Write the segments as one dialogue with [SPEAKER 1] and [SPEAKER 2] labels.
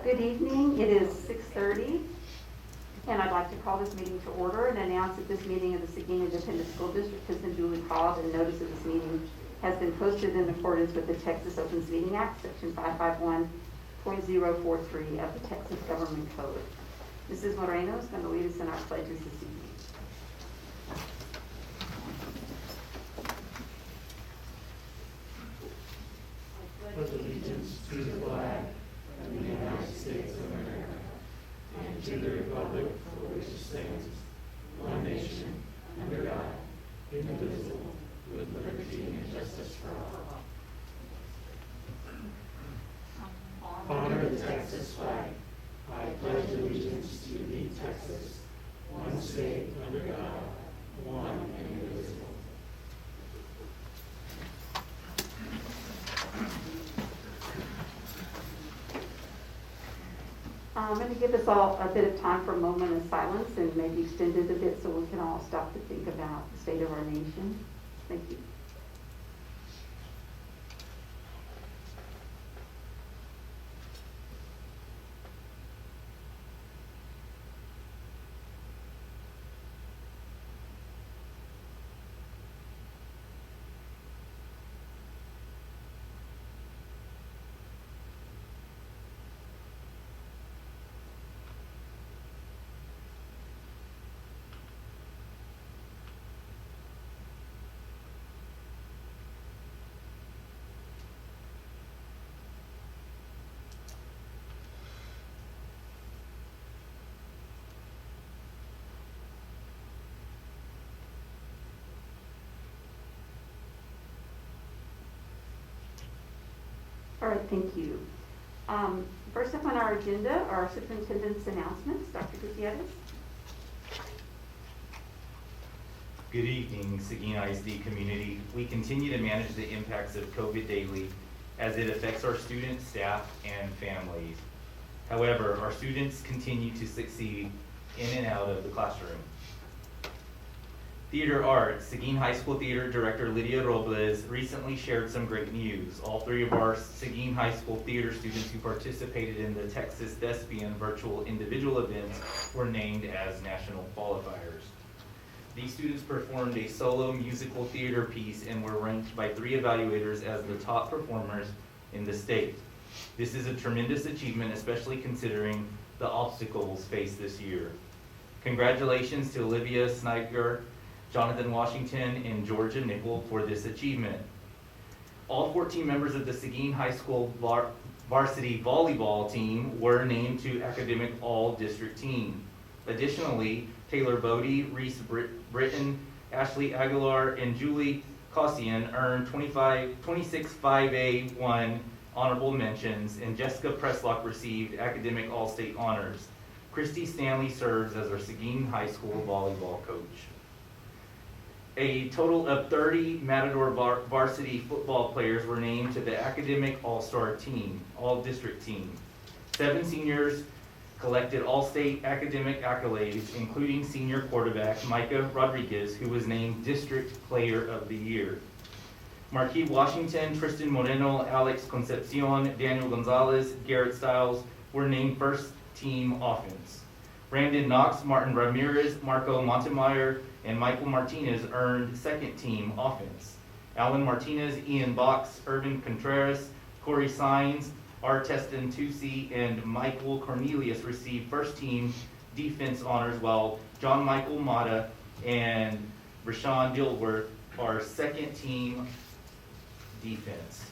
[SPEAKER 1] Good evening. It is 6:30, and I'd like to call this meeting to order and announce that this meeting of the Seguin Independent School District has been duly called, and notice of this meeting has been posted in accordance with the Texas Opens Meeting Act, Section 551.043 of the Texas Government Code. Mrs. Moreno is going to lead us in our pledges this evening.
[SPEAKER 2] Pledge allegiance to the flag of the United States of America and to the republic for which it stands, one nation, under God, indivisible, with liberty and justice for all. Honor the Texas flag. I pledge allegiance to thee, Texas, one state under God, one and indivisible.
[SPEAKER 1] I'm going to give us all a bit of time for a moment of silence and maybe extend it a bit so we can all stop to think about the state of our nation. Thank you. All right, thank you. First up on our agenda are superintendent's announcements. Dr. Gutierrez.
[SPEAKER 3] Good evening, Seguin ISD community. We continue to manage the impacts of COVID daily as it affects our students, staff, and families. However, our students continue to succeed in and out of the classroom. Theater arts. Seguin High School Theater Director Lydia Robles recently shared some great news. All three of our Seguin High School theater students who participated in the Texas Thespian virtual individual events were named as national qualifiers. These students performed a solo musical theater piece and were ranked by 3 evaluators as the top performers in the state. This is a tremendous achievement, especially considering the obstacles faced this year. Congratulations to Olivia Snyder, Jonathan Washington, and Georgia Nickel for this achievement. All 14 members of the Seguin High School varsity volleyball team were named to Academic All-District Team. Additionally, Taylor Bodie, Reese Britton, Ashley Aguilar, and Julie Cossian earned 26 5A1 honorable mentions, and Jessica Preslock received Academic All-State honors. Christy Stanley serves as our Seguin High School volleyball coach. A total of 30 Matador varsity football players were named to the Academic All-Star Team, All-District Team. 7 seniors collected all-state academic accolades, including senior quarterback Micah Rodriguez, who was named District Player of the Year. Marquis Washington, Tristan Moreno, Alex Concepcion, Daniel Gonzalez, Garrett Stiles were named first-team offense. Brandon Knox, Martin Ramirez, Marco Montemeyer, and Michael Martinez earned second-team offense. Alan Martinez, Ian Box, Urban Contreras, Corey Sines, Artestin Tusi, and Michael Cornelius received first-team defense honors, while John Michael Mata and Rashawn Dilworth are second-team defense.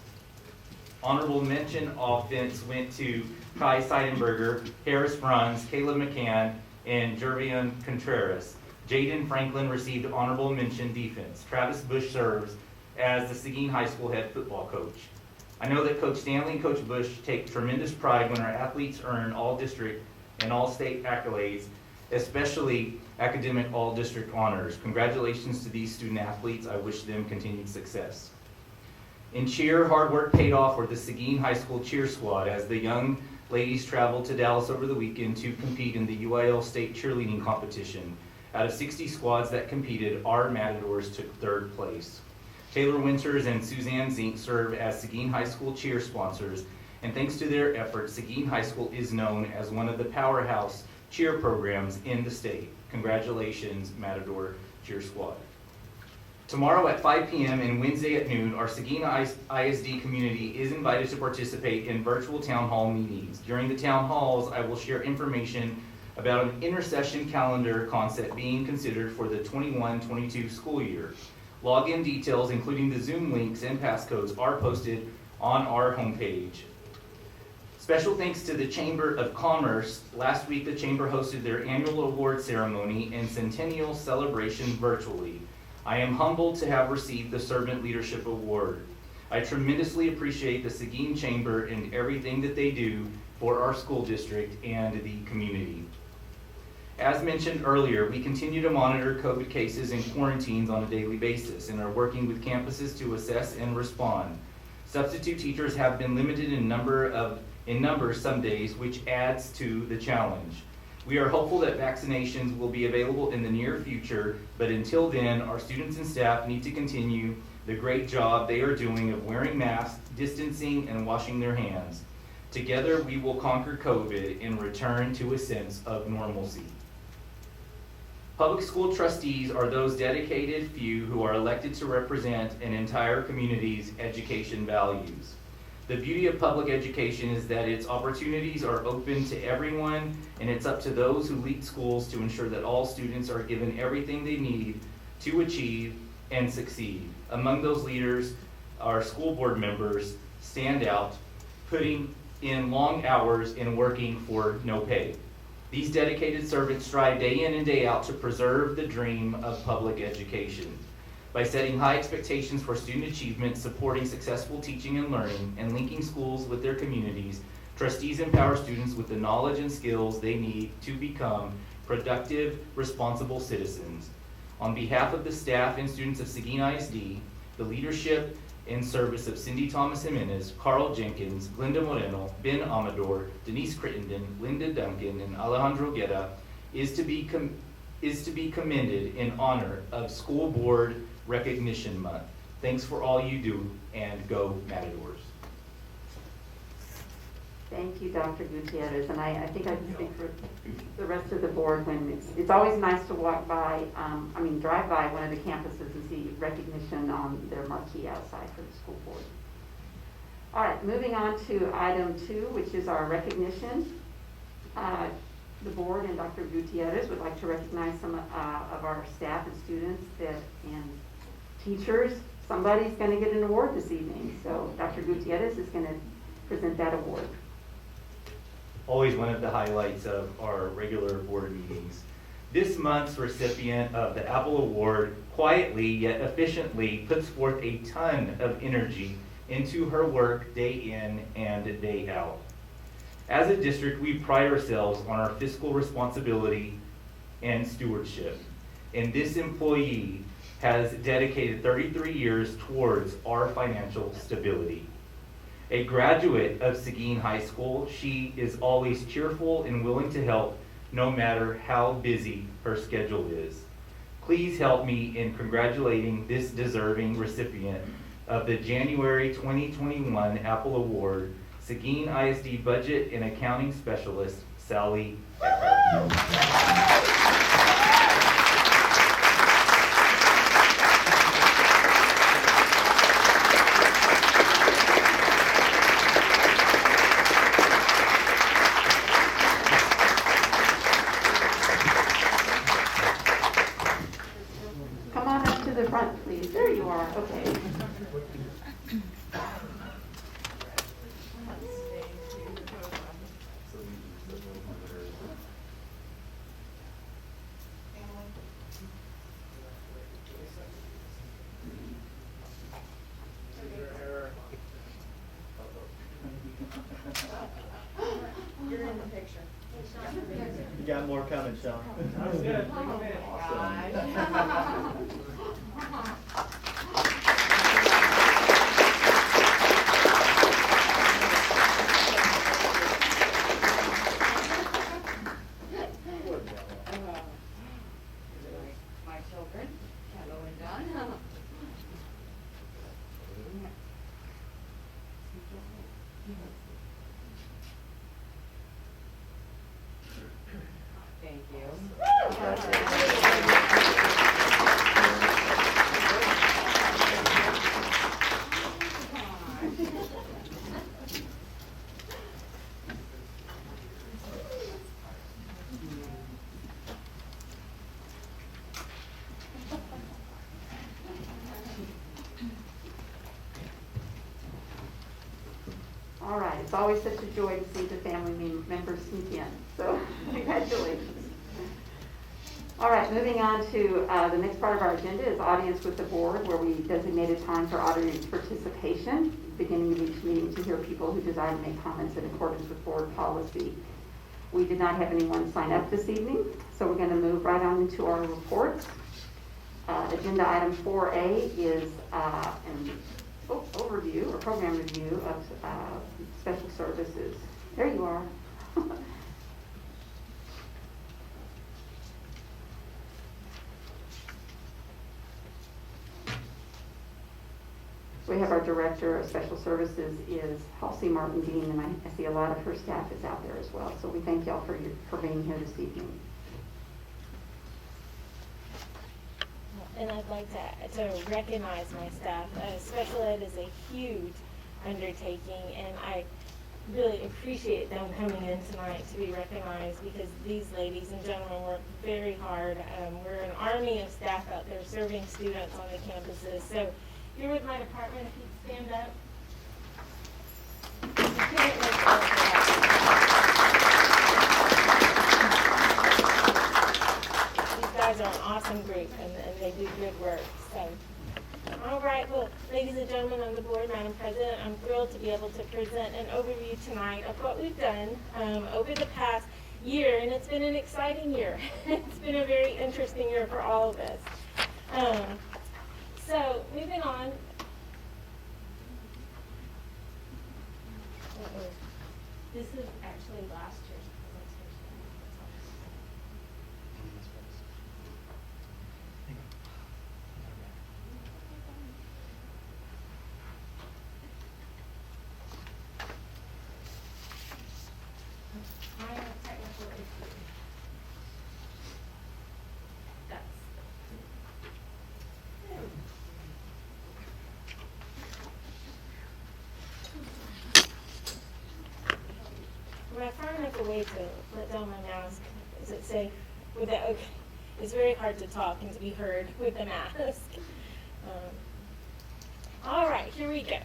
[SPEAKER 3] Honorable mention offense went to Kai Seidenberger, Harris Bruns, Caleb McCann, and Jervian Contreras. Jaden Franklin received honorable mention defense. Travis Bush serves as the Seguin High School head football coach. I know that Coach Stanley and Coach Bush take tremendous pride when our athletes earn all-district and all-state accolades, especially academic all-district honors. Congratulations to these student athletes. I wish them continued success. In cheer, hard work paid off for the Seguin High School cheer squad as the young ladies traveled to Dallas over the weekend to compete in the UIL state cheerleading competition. Out of 60 squads that competed, our Matadors took 3rd place. Taylor Winters and Suzanne Zink serve as Seguin High School cheer sponsors, and thanks to their efforts, Seguin High School is known as one of the powerhouse cheer programs in the state. Congratulations, Matador Cheer Squad. Tomorrow at 5 p.m. and Wednesday at noon, our Seguin ISD community is invited to participate in virtual town hall meetings. During the town halls, I will share information about an intercession calendar concept being considered for the 21-22 school year. Login details, including the Zoom links and passcodes, are posted on our homepage. Special thanks to the Chamber of Commerce. Last week, the Chamber hosted their annual award ceremony and centennial celebration virtually. I am humbled to have received the Servant Leadership Award. I tremendously appreciate the Seguin Chamber and everything that they do for our school district and the community. As mentioned earlier, we continue to monitor COVID cases and quarantines on a daily basis and are working with campuses to assess and respond. Substitute teachers have been limited in numbers some days, which adds to the challenge. We are hopeful that vaccinations will be available in the near future, but until then, our students and staff need to continue the great job they are doing of wearing masks, distancing, and washing their hands. Together, we will conquer COVID and return to a sense of normalcy. Public school trustees are those dedicated few who are elected to represent an entire community's education values. The beauty of public education is that its opportunities are open to everyone, and it's up to those who lead schools to ensure that all students are given everything they need to achieve and succeed. Among those leaders, our school board members stand out, putting in long hours and working for no pay. These dedicated servants strive day in and day out to preserve the dream of public education. By setting high expectations for student achievement, supporting successful teaching and learning, and linking schools with their communities, trustees empower students with the knowledge and skills they need to become productive, responsible citizens. On behalf of the staff and students of Seguin ISD, the leadership and service of Cindy Thomas Jimenez, Carl Jenkins, Glenda Moreno, Ben Amador, Denise Crittenden, Linda Duncan, and Alejandro Guerra is to be commended in honor of School Board Recognition Month. Thanks for all you do, and go Matadors.
[SPEAKER 1] Thank you, Dr. Gutierrez, and I think I can speak for the rest of the board when it's always nice to walk by, drive by one of the campuses and see recognition on their marquee outside for the school board. All right, moving on to item 2, which is our recognition. The board and Dr. Gutierrez would like to recognize some of our staff and students and teachers. Somebody's going to get an award this evening, so Dr. Gutierrez is going to present that award.
[SPEAKER 3] Always one of the highlights of our regular board meetings. This month's recipient of the Apple Award quietly yet efficiently puts forth a ton of energy into her work day in and day out. As a district, we pride ourselves on our fiscal responsibility and stewardship, and this employee has dedicated 33 years towards our financial stability. A graduate of Seguin High School, she is always cheerful and willing to help no matter how busy her schedule is. Please help me in congratulating this deserving recipient of the January 2021 Apple Award, Seguin ISD Budget and Accounting Specialist, Sally Eckert.
[SPEAKER 1] Come on up to the front, please. There you are. Okay.
[SPEAKER 4] You're in the picture.
[SPEAKER 2] You got more coming, Sean.
[SPEAKER 4] That was good.
[SPEAKER 5] My children, Hello and Don.
[SPEAKER 1] All right, it's always such a joy to see the family members sneak in, so congratulations. All right, moving on to the next part of our agenda is audience with the board, where we designated time for audience participation, beginning of each meeting to hear people who desire to make comments in accordance with board policy. We did not have anyone sign up this evening, so we're going to move right on into our reports. Agenda item 4A is an overview or program review of special services. There you are. We have our director of special services is Halsey Martin Dean, and I see a lot of her staff is out there as well. So we thank y'all for being here this evening.
[SPEAKER 6] And I'd like to recognize my staff. Special ed is a huge undertaking, and I really appreciate them coming in tonight to be recognized, because these ladies and gentlemen work very hard. We're an army of staff out there serving students on the campuses. So here with my department, if you'd stand up. You can't make all of that. These guys are an awesome group, and they do good work. So, all right, well, ladies and gentlemen on the board, Madam President, I'm thrilled to be able to present an overview tonight of what we've done over the past year, and it's been an exciting year. It's been a very interesting year for all of us. So, moving on. This is actually last year's presentation. I have a technical issue. That's. When I find enough a way to let down my mask, is it safe? With that, okay. It's very hard to talk and to be heard with the mask. All right, here we go.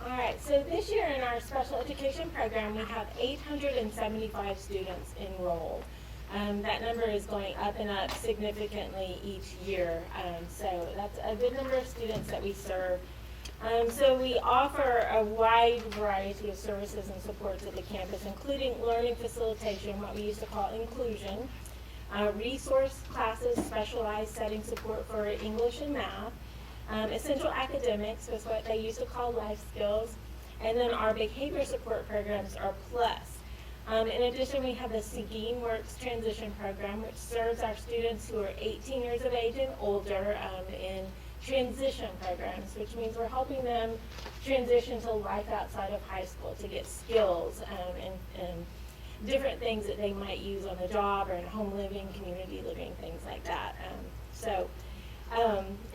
[SPEAKER 6] All right, so this year in our special education program, we have 875 students enrolled. That number is going up and up significantly each year. So that's a good number of students that we serve. So we offer a wide variety of services and supports at the campus, including learning facilitation, what we used to call inclusion, resource classes, specialized setting support for English and math, essential academics was what they used to call life skills, and then our behavior support programs are plus. In addition, we have the Seguin Works Transition Program, which serves our students who are 18 years of age and older in transition programs, which means we're helping them transition to life outside of high school to get skills and different things that they might use on the job or in home living, community living, things like that.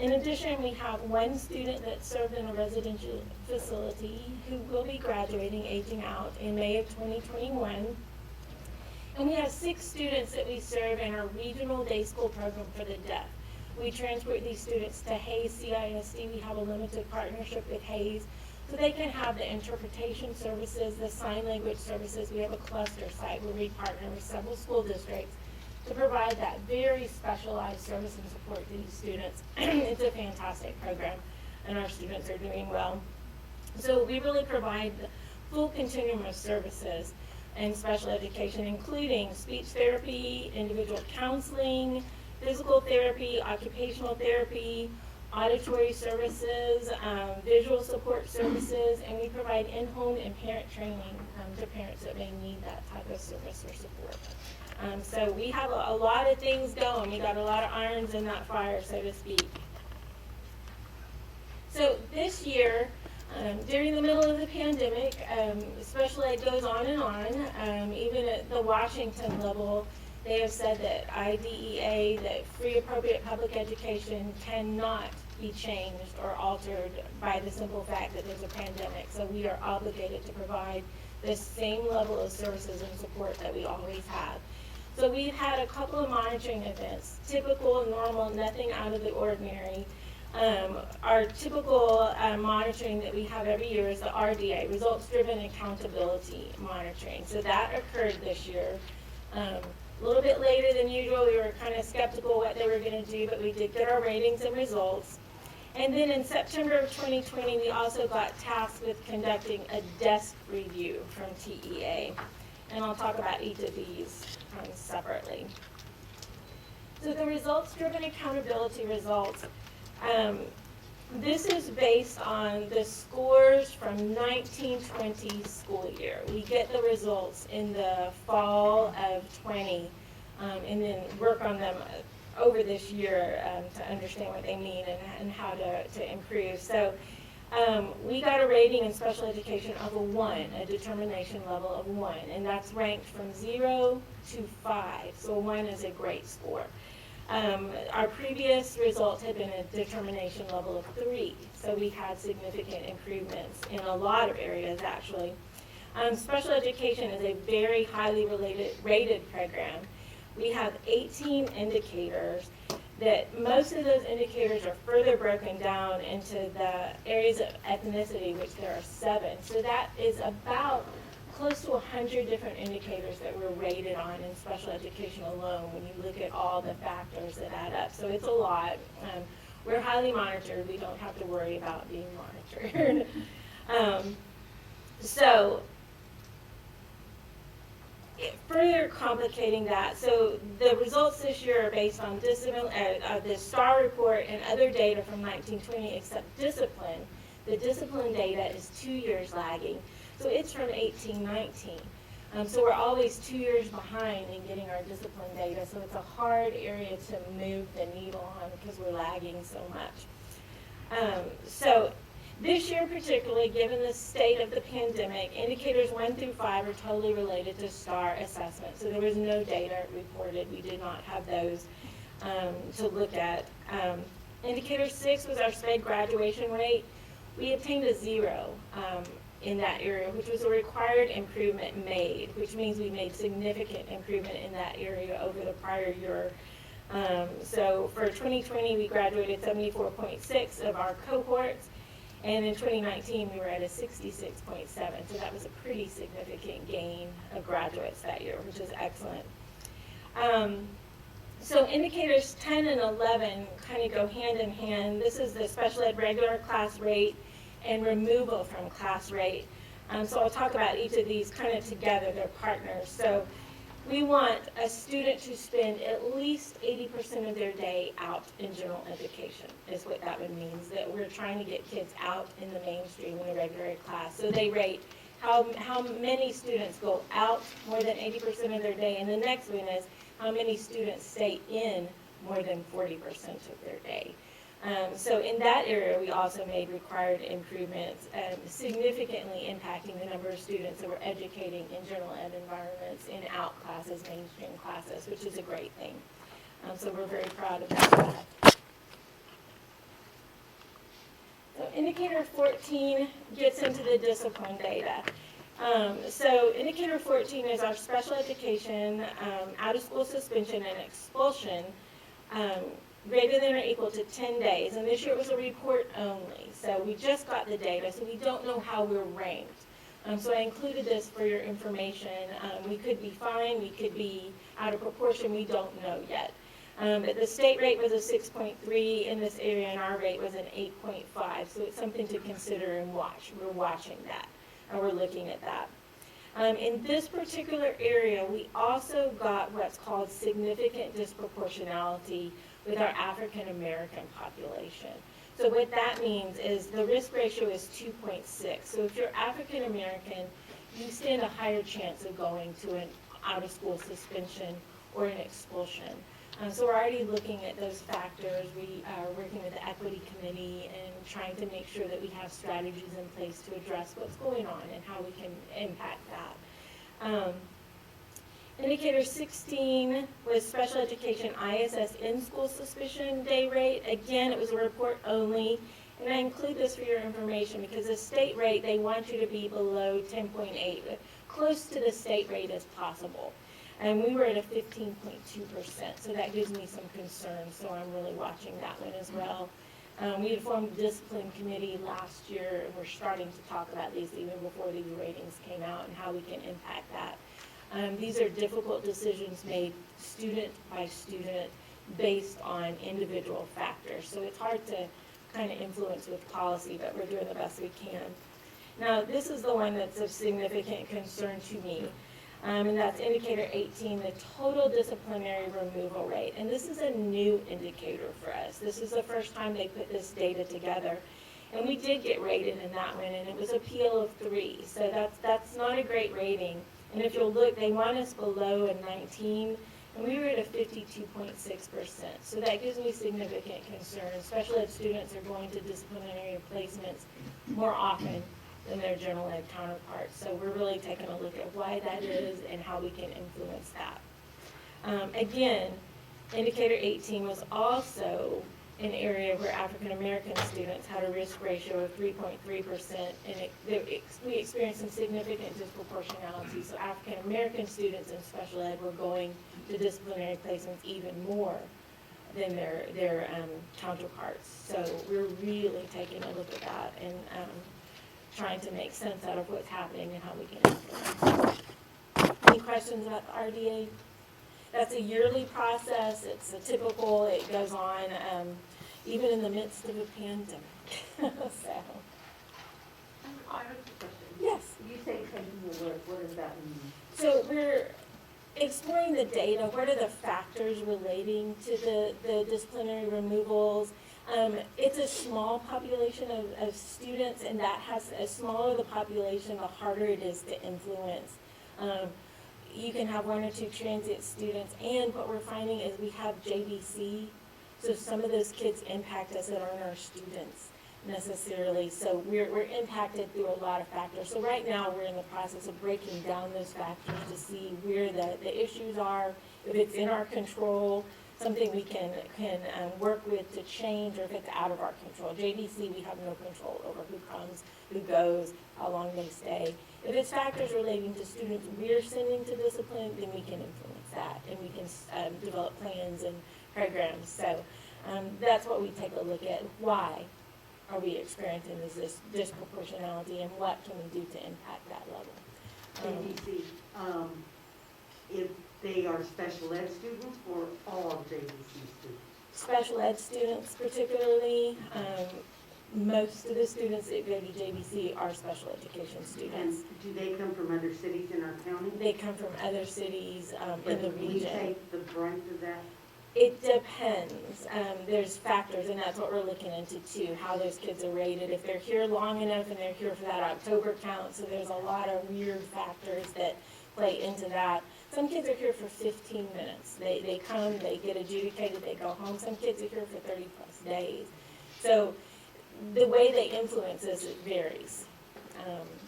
[SPEAKER 6] In addition, we have one student that served in a residential facility who will be graduating, aging out in May of 2021. And we have 6 students that we serve in our regional day school program for the deaf. We transport these students to Hayes CISD. We have a limited partnership with Hayes, so they can have the interpretation services, the sign language services. We have a cluster site where we partner with several school districts to provide that very specialized service and support to these students. It's a fantastic program, and our students are doing well. So we really provide the full continuum of services in special education, including speech therapy, individual counseling, physical therapy, occupational therapy, auditory services, visual support services, and we provide in-home and parent training to parents that may need that type of service or support. So we have a lot of things going. We got a lot of irons in that fire, so to speak. So this year, during the middle of the pandemic, special ed goes on and on. Even at the Washington level, they have said that IDEA, that free appropriate public education, cannot be changed or altered by the simple fact that there's a pandemic. So we are obligated to provide the same level of services and support that we always have. So we've had a couple of monitoring events, typical, normal, nothing out of the ordinary. Our typical monitoring that we have every year is the RDA, Results Driven Accountability Monitoring. So that occurred this year. A little bit later than usual. We were kind of skeptical what they were going to do, but we did get our ratings and results. And then in September of 2020, we also got tasked with conducting a desk review from TEA. And I'll talk about each of these separately. So the results-driven accountability results, this is based on the scores from 1920 school year. We get the results in the fall of 20 and then work on them over this year to understand what they mean and how to improve. So we got a rating in special education of a 1, a determination level of 1, and that's ranked from 0 to 5. So a 1 is a great score. Our previous results had been a determination level of 3, so we had significant improvements in a lot of areas actually. Special education is a very highly rated program. We have 18 indicators that most of those indicators are further broken down into the areas of ethnicity, which there are 7. So that is about close to 100 different indicators that we're rated on in special education alone when you look at all the factors that add up. So it's a lot. We're highly monitored. We don't have to worry about being monitored. Further complicating that, so the results this year are based on the STAR report and other data from 1920 except discipline. The discipline data is 2 years lagging, so it's from 1819. So we're always 2 years behind in getting our discipline data, so it's a hard area to move the needle on because we're lagging so much. So this year particularly, given the state of the pandemic, indicators 1 through 5 are totally related to STAR assessment. So there was no data reported. We did not have those to look at. Indicator 6 was our SPED graduation rate. We obtained a 0 in that area, which was a required improvement made, which means we made significant improvement in that area over the prior year. So for 2020, we graduated 74.6 of our cohorts. And in 2019, we were at a 66.7, so that was a pretty significant gain of graduates that year, which is excellent. So indicators 10 and 11 kind of go hand in hand. This is the special ed regular class rate and removal from class rate. So I'll talk about each of these kind of together, they're partners. So we want a student to spend at least 80% of their day out in general education, is what that would mean, that we're trying to get kids out in the mainstream in the regular ed class. So they rate how many students go out more than 80% of their day, and the next one is how many students stay in more than 40% of their day. So in that area, we also made required improvements, significantly impacting the number of students that we're educating in general ed environments, in out classes, mainstream classes, which is a great thing. So we're very proud about that. So indicator 14 gets into the discipline data. So indicator 14 is our special education, out-of-school suspension and expulsion, greater than or equal to 10 days, and this year it was a report only. So we just got the data, so we don't know how we're ranked. So I included this for your information. We could be fine, we could be out of proportion, we don't know yet. But the state rate was a 6.3 in this area, and our rate was an 8.5, so it's something to consider and watch. We're watching that, and we're looking at that. In this particular area, we also got what's called significant disproportionality with our African American population. So what that means is the risk ratio is 2.6. So if you're African American, you stand a higher chance of going to an out-of-school suspension or an expulsion. So we're already looking at those factors. We are working with the equity committee and trying to make sure that we have strategies in place to address what's going on and how we can impact that. Indicator 16 was special education ISS in-school suspicion day rate. Again, it was a report only, and I include this for your information because the state rate, they want you to be below 10.8, close to the state rate as possible. And we were at a 15.2%, so that gives me some concern, so I'm really watching that one as well. We had formed a discipline committee last year, and we're starting to talk about these even before these ratings came out and how we can impact that. These are difficult decisions made student by student based on individual factors. So it's hard to kind of influence with policy, but we're doing the best we can. Now, this is the one that's of significant concern to me, and that's indicator 18, the total disciplinary removal rate. And this is a new indicator for us. This is the first time they put this data together. And we did get rated in that one, and it was a PL of 3. So that's not a great rating. And if you'll look, they want us below a 19, and we were at a 52.6%. So that gives me significant concern. Special ed students are going to disciplinary placements more often than their general ed counterparts. So we're really taking a look at why that is and how we can influence that. Again, indicator 18 was also an area where African American students had a risk ratio of 3.3%, and we experienced some significant disproportionality. So African American students in special ed were going to disciplinary placements even more than their counterparts. So we're really taking a look at that and trying to make sense out of what's happening and how we can influence. Any questions about the RDA? That's a yearly process. It's a typical, it goes on even in the midst of a pandemic. So,
[SPEAKER 1] I have a question.
[SPEAKER 6] yes.
[SPEAKER 1] You say taking the look, what does that mean?
[SPEAKER 6] So we're exploring the data. What are the factors relating to the disciplinary removals? It's a small population of students, and that has, the smaller the population, the harder it is to influence. You can have 1 or 2 transient students, and what we're finding is we have JBC, so some of those kids impact us that aren't our students necessarily. So we're impacted through a lot of factors. So right now we're in the process of breaking down those factors to see where the issues are, if it's in our control, something we can work with to change, or if it's out of our control. JDC, we have no control over who comes, who goes, how long they stay. If it's factors relating to students we're sending to discipline, then we can influence that, and we can develop plans and programs. So that's what we take a look at. Why are we experiencing this disproportionality, and what can we do to impact that level?
[SPEAKER 7] JDC, if they are special ed students or all JDC students?
[SPEAKER 6] Special ed students particularly, most of the students that go to JBC are special education
[SPEAKER 7] And
[SPEAKER 6] students.
[SPEAKER 7] do they come from other cities in our county?
[SPEAKER 6] They come from other cities in the
[SPEAKER 7] But we
[SPEAKER 6] region.
[SPEAKER 7] take the brunt of that?
[SPEAKER 6] It depends. There's factors, and that's what we're looking into too, how those kids are rated, if they're here long enough and they're here for that October count. So there's a lot of weird factors that play into that. Some kids are here for 15 minutes. They come, they get adjudicated, they go home. Some kids are here for 30 plus days. So the way they influence us, it varies.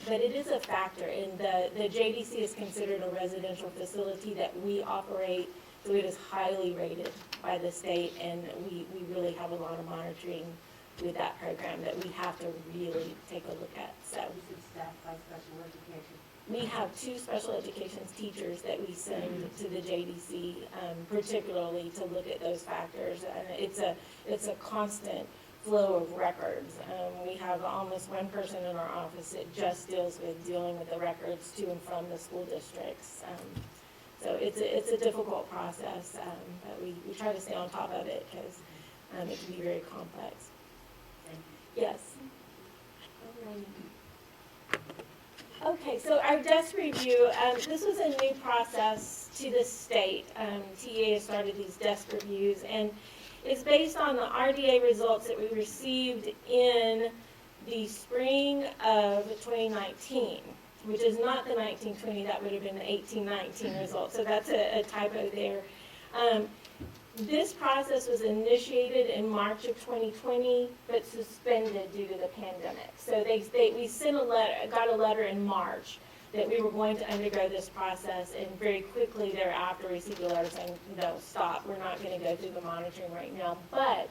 [SPEAKER 6] But it is a factor, and the JDC is considered a residential facility that we operate, so it is highly rated by the state, and we really have a lot of monitoring with that program that we have to really take a look at. So
[SPEAKER 7] Is it staffed by special education?
[SPEAKER 6] we have 2 special education teachers that we send to the JDC, particularly to look at those factors, and it's a constant flow of records. We have almost 1 person in our office that just dealing with the records to and from the school districts. So it's a difficult process, but we try to stay on top of it because it can be very complex. Yes. Okay, so our desk review, this was a new process to the state. TA has started these desk reviews, and it's based on the RDA results that we received in the spring of 2019, which is not the 1920, that would have been the 1819 results, so that's a typo there. This process was initiated in March of 2020, but suspended due to the pandemic. So we sent got a letter in March that we were going to undergo this process, and very quickly thereafter received a letter saying, no, stop, we're not going to go through the monitoring right now. But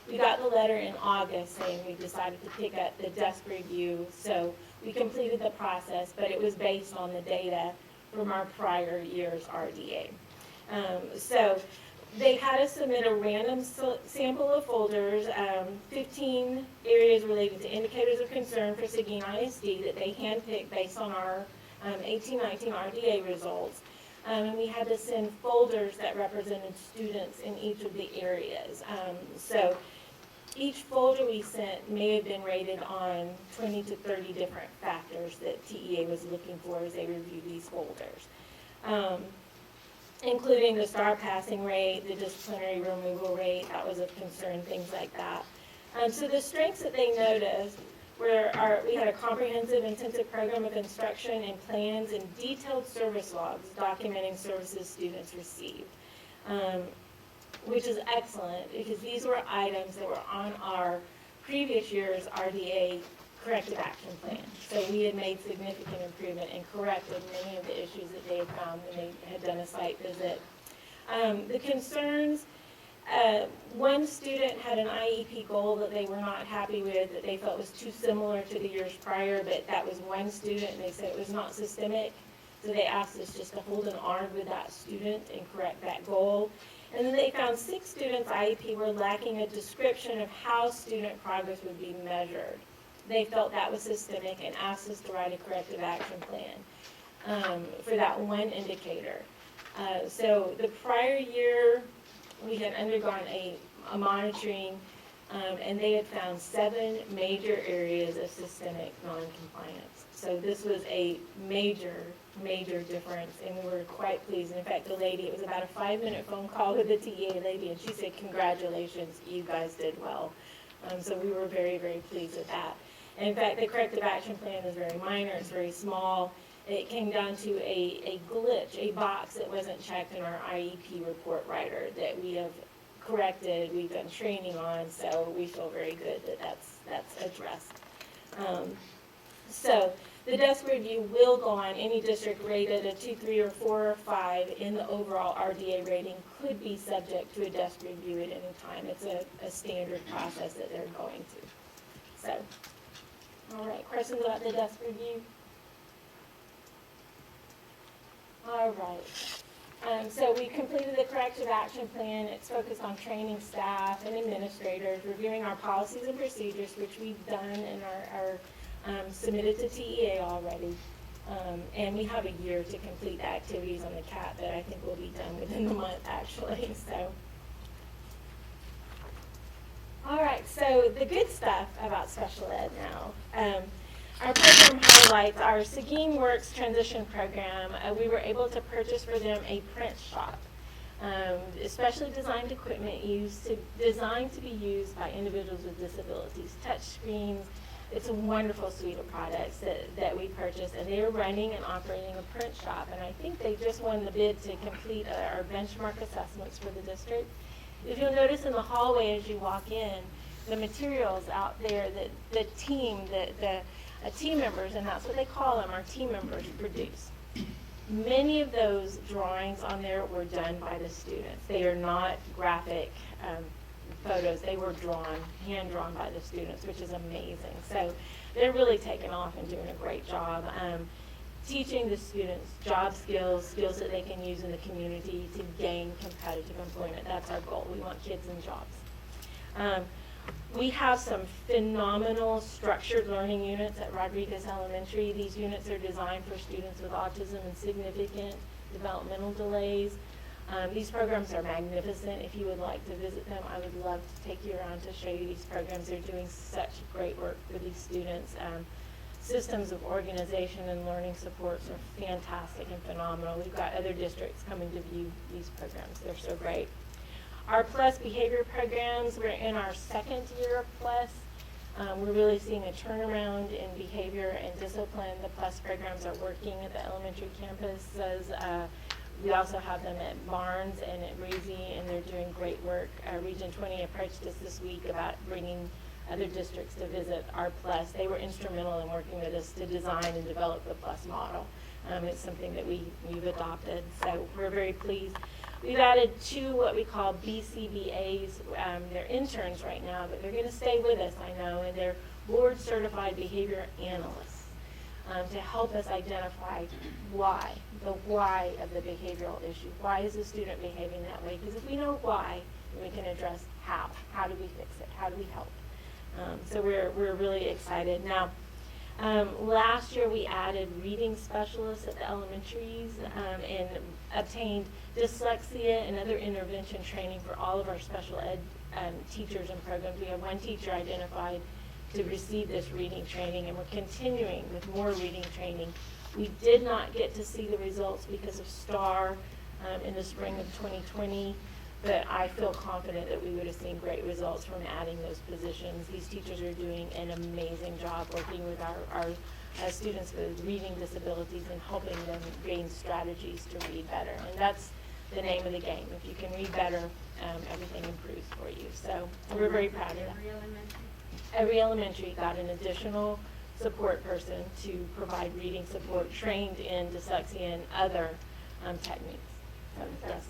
[SPEAKER 6] we got the letter in August saying we decided to pick up the desk review, so we completed the process, but it was based on the data from our prior year's RDA. So they had us submit a random sample of folders, 15 areas related to indicators of concern for Seguin ISD that they handpicked based on our 18-19 RDA results. And we had to send folders that represented students in each of the areas. So each folder we sent may have been rated on 20 to 30 different factors that TEA was looking for as they reviewed these folders, including the star passing rate, the disciplinary removal rate, that was of concern, things like that. So the strengths that they noticed were we had a comprehensive intensive program of instruction and plans and detailed service logs documenting services students received, which is excellent because these were items that were on our previous year's RDA corrective action plan. So we had made significant improvement and corrected many of the issues that they had found when they had done a site visit. The concerns, one student had an IEP goal that they were not happy with, that they felt was too similar to the years prior, but that was one student and they said it was not systemic. So they asked us just to hold an arm with that student and correct that goal. And then they found 6 students' IEP were lacking a description of how student progress would be measured. They felt that was systemic and asked us to write a corrective action plan for that one indicator. So the prior year, we had undergone a monitoring, and they had found 7 major areas of systemic noncompliance. So this was a major difference, and we were quite pleased. And in fact, the lady, it was about a 5-minute phone call with the TEA lady, and she said, congratulations, you guys did well. So we were very, very pleased with that. And in fact, the corrective action plan is very minor, it's very small. It came down to a glitch, a box that wasn't checked in our IEP report writer that we have corrected, we've done training on, so we feel very good that that's addressed. So the desk review will go on. Any district rated a 2, 3, or 4, or 5 in the overall RDA rating could be subject to a desk review at any time. It's a standard process that they're going to. So, all right, questions about the desk review? All right. So we completed the corrective action plan. It's focused on training staff and administrators, reviewing our policies and procedures, which we've done and are submitted to TEA already. And we have a year to complete the activities on the CAT that I think will be done within the month, actually. So, all right, so the good stuff about special ed now. Our program highlights our Seguin Works transition program. We were able to purchase for them a print shop, especially designed equipment designed to be used by individuals with disabilities, touch screens. It's a wonderful suite of products that we purchased, and they are running and operating a print shop. And I think they just won the bid to complete our benchmark assessments for the district. If you'll notice in the hallway as you walk in, the materials out there that the team members, and that's what they call them, our team members produce. Many of those drawings on there were done by the students. They are not graphic photos. They were hand drawn by the students, which is amazing. So they're really taking off and doing a great job. Teaching the students job skills that they can use in the community to gain competitive employment. That's our goal. We want kids in jobs. We have some phenomenal structured learning units at Rodriguez Elementary. These units are designed for students with autism and significant developmental delays. These programs are magnificent. If you would like to visit them, I would love to take you around to show you these programs. They're doing such great work for these students. Systems of organization and learning supports are fantastic and phenomenal. We've got other districts coming to view these programs. They're so great. Our PLUS behavior programs, we're in our 2nd year of PLUS. We're really seeing a turnaround in behavior and discipline. The PLUS programs are working at the elementary campuses. We also have them at Barnes and at Breezy, and they're doing great work. Region 20 approached us this week about bringing other districts to visit our Plus. They were instrumental in working with us to design and develop the Plus model. It's something that we've adopted, so we're very pleased. We've added 2 what we call BCBAs. They're interns right now, but they're going to stay with us, I know, and they're board certified behavior analysts to help us identify the why of the behavioral issue. Why is the student behaving that way? Because if we know why, then we can address how. How do we fix it? How do we help? So we're really excited. Now, last year we added reading specialists at the elementaries and obtained dyslexia and other intervention training for all of our special ed teachers and programs. We have 1 teacher identified to receive this reading training, and we're continuing with more reading training. We did not get to see the results because of STAR in the spring of 2020, but I feel confident that we would have seen great results from adding those positions. These teachers are doing an amazing job working with our students with reading disabilities and helping them gain strategies to read better. And that's the name of the game. If you can read better, everything improves for you. So we're very proud of that. Every elementary got an additional support person to provide reading support, trained in dyslexia and other techniques. Yes.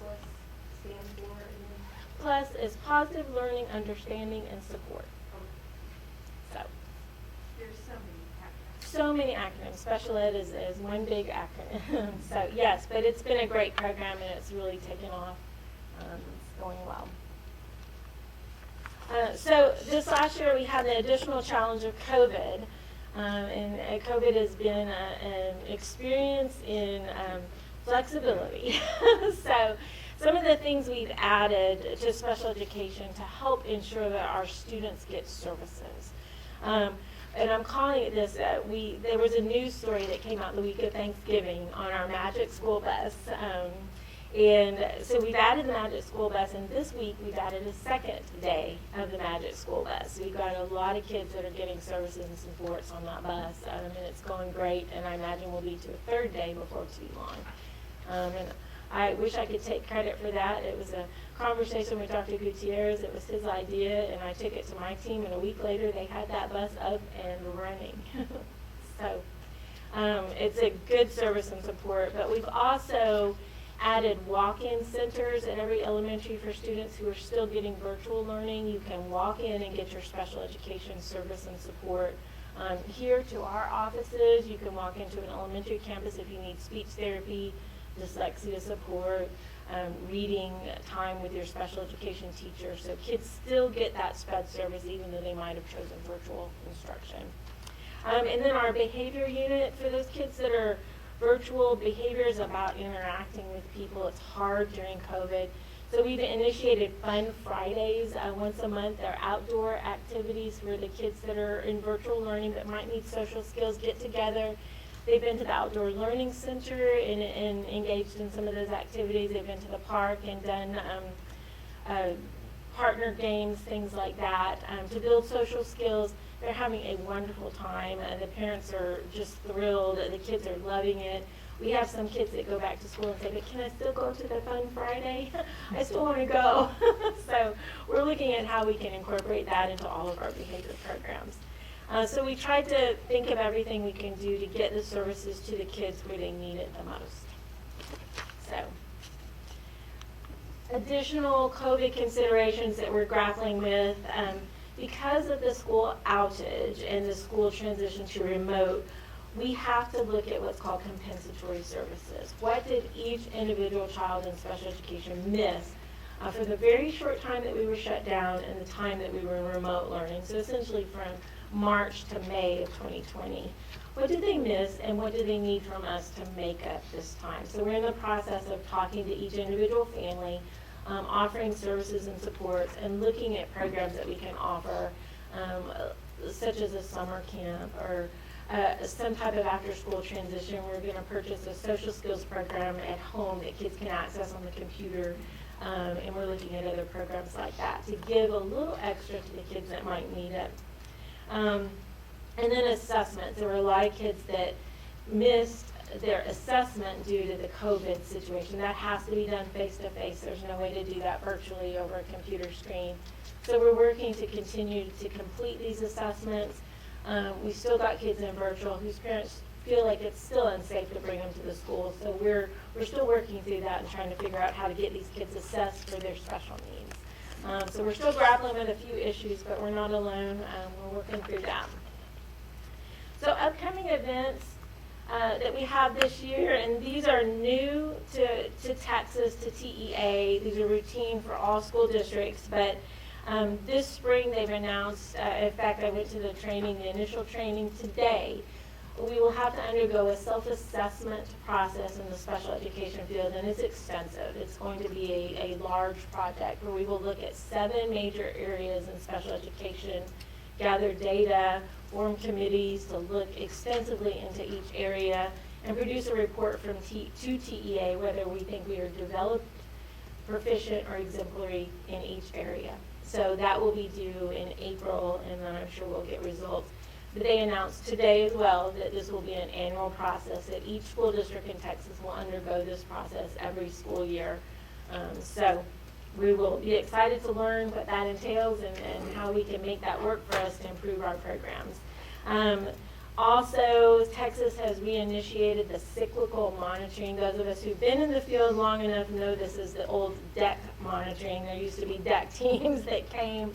[SPEAKER 1] Stand for
[SPEAKER 6] Plus is positive learning, understanding, and support. So,
[SPEAKER 4] There's
[SPEAKER 6] so many acronyms. Special ed is one big acronym. So yes, but it's been a great program and it's really taken off. It's going well. So this last year we had the additional challenge of COVID. And COVID has been an experience in flexibility. So some of the things we've added to special education to help ensure that our students get services. And I'm calling it this, there was a news story that came out the week of Thanksgiving on our Magic School Bus. And so we've added the Magic School Bus, and this week we've added a second day of the Magic School Bus. We've got a lot of kids that are getting services and supports on that bus, and it's going great, and I imagine we'll be to a third day before too long. And I wish I could take credit for that. It was a conversation with Dr. Gutierrez. It was his idea, and I took it to my team, and a week later they had that bus up and running. So it's a good service and support, but we've also added walk-in centers at every elementary for students who are still getting virtual learning. You can walk in and get your special education service and support. Here to our offices, you can walk into an elementary campus if you need speech therapy, dyslexia support, reading time with your special education teacher. So kids still get that SPED service even though they might have chosen virtual instruction. And then our behavior unit for those kids that are virtual. Behavior is about interacting with people. It's hard during COVID. So we've initiated Fun Fridays once a month. They're outdoor activities where the kids that are in virtual learning that might need social skills get together. They've been to the Outdoor Learning Center and engaged in some of those activities. They've been to the park and done partner games, things like that, to build social skills. They're having a wonderful time. The parents are just thrilled. The kids are loving it. We have some kids that go back to school and say, but can I still go to the Fun Friday? I still want to go. So we're looking at how we can incorporate that into all of our behavior programs. So we tried to think of everything we can do to get the services to the kids where they need it the most. So additional COVID considerations that we're grappling with, because of the school outage and the school transition to remote, we have to look at what's called compensatory services. What did each individual child in special education miss for the very short time that we were shut down and the time that we were in remote learning? So essentially from March to May of 2020. What did they miss and what do they need from us to make up this time? So we're in the process of talking to each individual family, offering services and supports, and looking at programs that we can offer, such as a summer camp or some type of after-school transition. We're going to purchase a social skills program at home that kids can access on the computer, and we're looking at other programs like that to give a little extra to the kids that might need it. And then assessments. There were a lot of kids that missed their assessment due to the COVID situation. That has to be done face-to-face. There's no way to do that virtually over a computer screen. So we're working to continue to complete these assessments. We still got kids in virtual whose parents feel like it's still unsafe to bring them to the school. So we're still working through that and trying to figure out how to get these kids assessed for their special needs. So we're still grappling with a few issues, but we're not alone. We're working through that. So upcoming events that we have this year, and these are new to Texas, to TEA. These are routine for all school districts, but this spring they've announced, in fact I went to the training, the initial training today, we will have to undergo a self-assessment process in the special education field, and it's extensive. It's going to be a large project where we will look at 7 major areas in special education, gather data, form committees to look extensively into each area, and produce a report to TEA whether we think we are developed, proficient, or exemplary in each area. So that will be due in April, and then I'm sure we'll get results. But they announced today as well that this will be an annual process, that each school district in Texas will undergo this process every school year. So we will be excited to learn what that entails and how we can make that work for us to improve our programs. Also, Texas has reinitiated the cyclical monitoring. Those of us who've been in the field long enough know this is the old deck monitoring. There used to be deck teams that came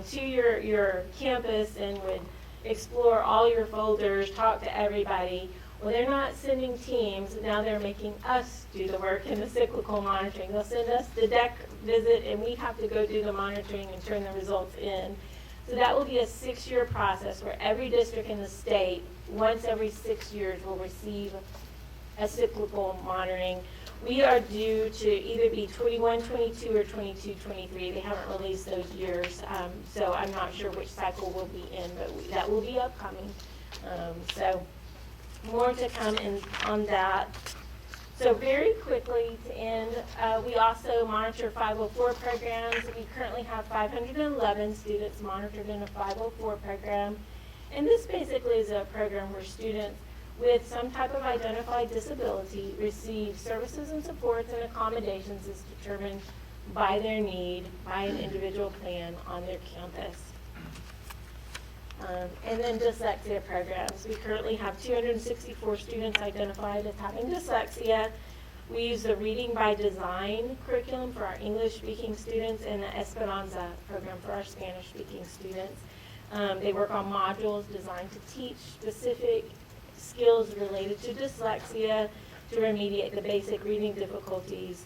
[SPEAKER 6] to your campus and would explore all your folders, talk to everybody. Well, they're not sending teams. Now they're making us do the work in the cyclical monitoring. They'll send us the deck visit, and we have to go do the monitoring and turn the results in. So that will be a 6-year process where every district in the state, once every 6 years, will receive a cyclical monitoring. We are due to either be 21-22 or 22-23. They haven't released those years, so I'm not sure which cycle we'll be in, but that will be upcoming. So more to come on that. So very quickly to end, we also monitor 504 programs. We currently have 511 students monitored in a 504 program. And this basically is a program where students with some type of identified disability receive services and supports and accommodations as determined by their need, by an individual plan on their campus. And then dyslexia programs. We currently have 264 students identified as having dyslexia. We use the Reading by Design curriculum for our English-speaking students and the Esperanza program for our Spanish-speaking students. They work on modules designed to teach specific skills related to dyslexia to remediate the basic reading difficulties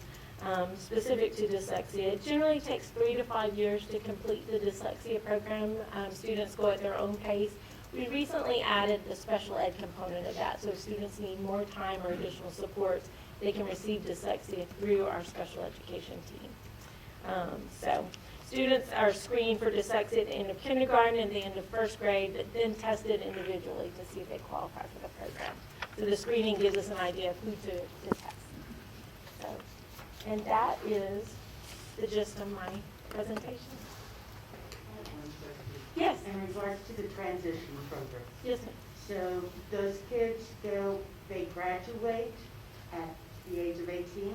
[SPEAKER 6] specific to dyslexia. It generally takes 3 to 5 years to complete the dyslexia program. Students go at their own pace. We recently added the special ed component of that, so if students need more time or additional supports, they can receive dyslexia through our special education team. So students are screened for dyslexia at the end of kindergarten and the end of first grade, but then tested individually to see if they qualify for the program. So the screening gives us an idea of who to test. So, and that is the gist of my presentation. Yes.
[SPEAKER 7] In regards to the transition program,
[SPEAKER 6] Yes, ma'am.
[SPEAKER 7] so those kids they graduate at the age of 18?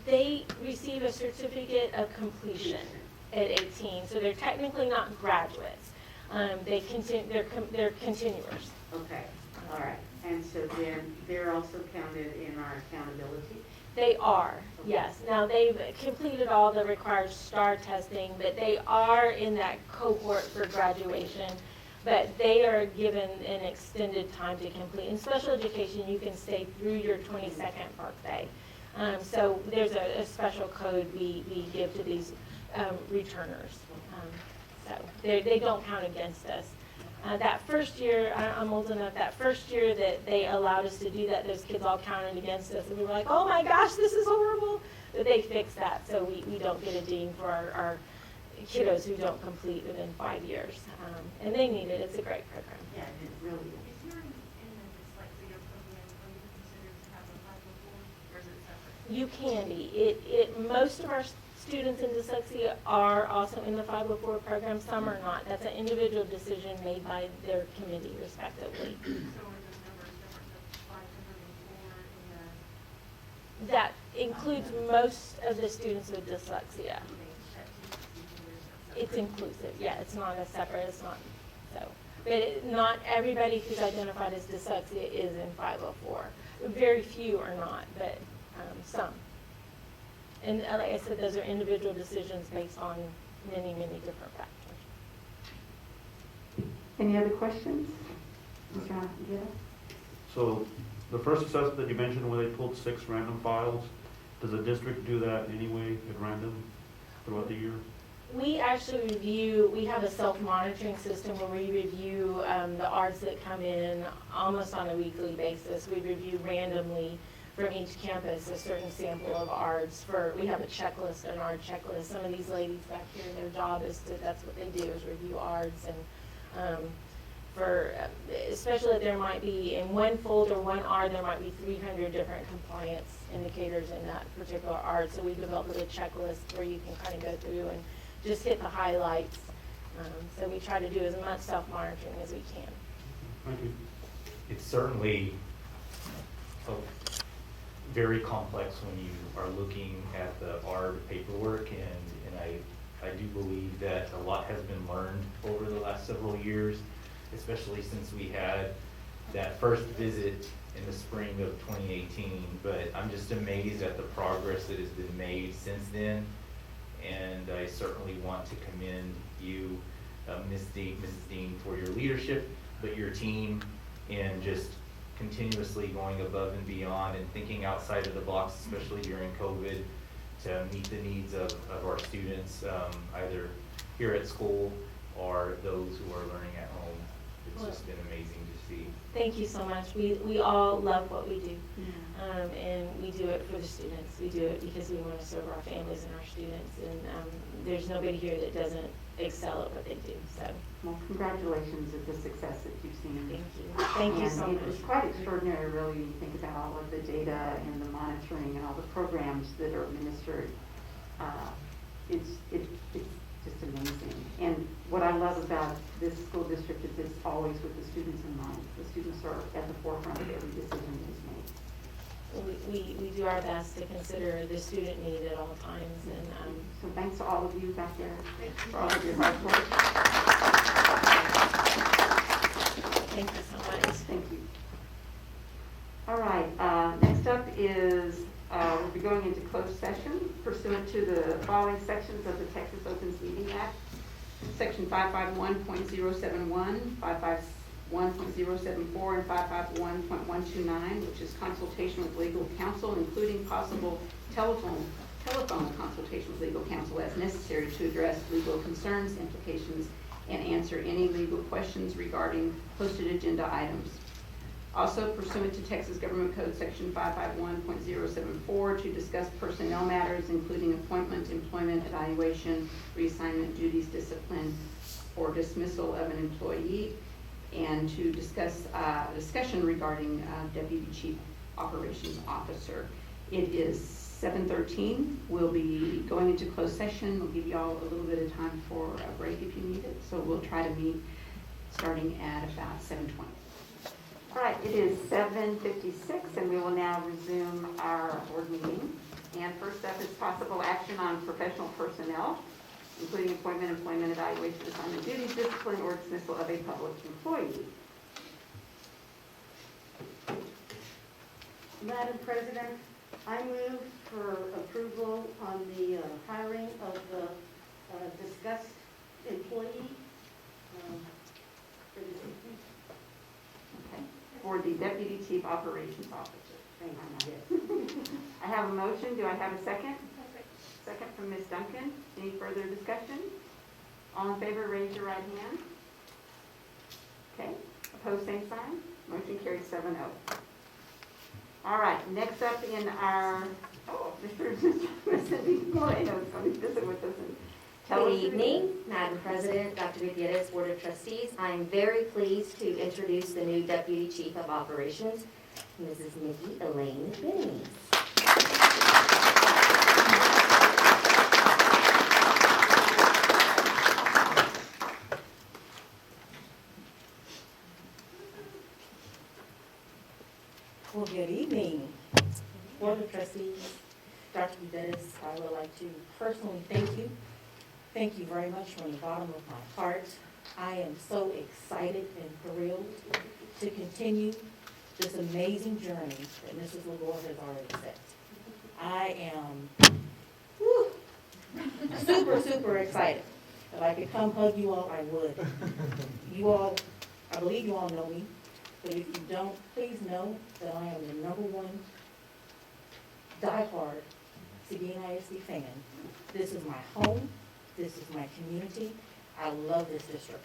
[SPEAKER 6] They receive a certificate of completion at 18, so they're technically not graduates. They're continuers.
[SPEAKER 7] Okay, all right. And so then they're also counted in our accountability?
[SPEAKER 6] They are, yes. Now, they've completed all the required STAR testing, but they are in that cohort for graduation. But they are given an extended time to complete. In special education, you can stay through your 22nd birthday. So there's a special code we give to these returners. So they don't count against us. That first year, I'm old enough, that first year that they allowed us to do that, those kids all counted against us. And we were like, oh my gosh, this is horrible. But they fixed that, so we don't get a ding for our kiddos who don't complete within 5 years. And they need it. It's a great program.
[SPEAKER 7] Yeah, it really is.
[SPEAKER 4] If you're in the dyslexia program, are you considered to have a 504, or is it separate?
[SPEAKER 6] You can be. Most of our students in dyslexia are also in the 504 program. Some are not. That's an individual decision made by their committee, respectively.
[SPEAKER 4] So are those numbers different than 504
[SPEAKER 6] includes most of the students with dyslexia. It's inclusive, yeah, it's not a separate, it's not, so. But not everybody who's identified as dyslexia is in 504. Very few are not, but some. And like I said, those are individual decisions based on many, many different factors.
[SPEAKER 1] Any other questions? Mr. Aguirre?
[SPEAKER 8] So the first assessment that you mentioned where they pulled 6 random files, does the district do that anyway at random throughout the year?
[SPEAKER 6] We actually review, we have a self-monitoring system where we review the ARDs that come in almost on a weekly basis. We review randomly from each campus a certain sample of ARDs we have a checklist, an ARD checklist. Some of these ladies back here, their job is that's what they do, is review ARDs. And especially if there might be, in one folder, one ARD, there might be 300 different compliance indicators in that particular ARD. So we developed a checklist where you can kind of go through and just hit the highlights. So we try to do as much self-monitoring as we can.
[SPEAKER 8] Thank you.
[SPEAKER 3] It's certainly very complex when you are looking at the ARD paperwork, and I do believe that a lot has been learned over the last several years, especially since we had that first visit in the spring of 2018. But I'm just amazed at the progress that has been made since then, and I certainly want to commend you, Mrs. Dean, for your leadership, but your team, and just continuously going above and beyond and thinking outside of the box, especially during COVID, to meet the needs of our students, either here at school or those who are learning at home. It's just been amazing to see.
[SPEAKER 6] Thank you so much. We all love what we do, and we do it for the students. We do it because we want to serve our families and our students, and there's nobody here that doesn't excel at what they do. So,
[SPEAKER 1] Well, congratulations at the success that you've seen.
[SPEAKER 6] thank you. Thank you so
[SPEAKER 1] And
[SPEAKER 6] much.
[SPEAKER 1] it's quite extraordinary, really, when you think about all of the data and the monitoring and all the programs that are administered. It's just amazing. And what I love about this school district is it's always with the students in mind. The students are at the forefront of every decision that is made.
[SPEAKER 6] We do our best to consider the student need at all times, and
[SPEAKER 1] So thanks to all of you back there for all of your hard work.
[SPEAKER 6] thank you so much.
[SPEAKER 1] Thank you. All right, next up is, we'll be going into closed session pursuant to the following sections of the Texas Opens Meeting Act. Section 551.071, 551.074, and 551.129, which is consultation with legal counsel, including possible telephone consultation with legal counsel as necessary to address legal concerns, implications, and answer any legal questions regarding posted agenda items. Also pursuant to Texas Government Code Section 551.074 to discuss personnel matters, including appointment, employment, evaluation, reassignment, duties, discipline, or dismissal of an employee, and to discuss discussion regarding Deputy Chief Operations Officer. It is 7:13. We'll be going into closed session. We'll give you all a little bit of time for a break if you need it. So we'll try to meet starting at about 7:20. All right, it is 7:56, and we will now resume our board meeting. And first up is possible action on professional personnel, including appointment, employment, evaluation, assignment, duties, discipline, or dismissal of a public employee.
[SPEAKER 7] Madam President, I move for approval on the hiring of the discussed employee for this evening.
[SPEAKER 1] Okay, for the Deputy Chief Operations Officer.
[SPEAKER 7] Thank you.
[SPEAKER 1] I have a motion. Do I have a second? Second from Ms. Duncan. Any further discussion? All in favor, raise your right hand. Okay, opposed, same sign. Motion carries 7-0. All right, next up in our, Mr. Cindy Moreno is coming to visit with us. And tell
[SPEAKER 9] Good
[SPEAKER 1] us who it
[SPEAKER 9] evening,
[SPEAKER 1] is.
[SPEAKER 9] Madam President, Dr. Gutierrez, Board of Trustees. I am very pleased to introduce the new Deputy Chief of Operations, Mrs. Nikki Elaine Benny.
[SPEAKER 6] Well, good evening, Board of Trustees.
[SPEAKER 10] Dr. Gutierrez, I would like to personally thank you. Thank you very much from the bottom of my heart. I am so excited and thrilled to continue this amazing journey that Mrs. Legore has already set. I am super, super excited. If I could come hug you all, I would. You all, I believe you all know me, but if you don't, please know that I am the #1 diehard Seguin ISD fan. This is my home. This is my community. I love this district.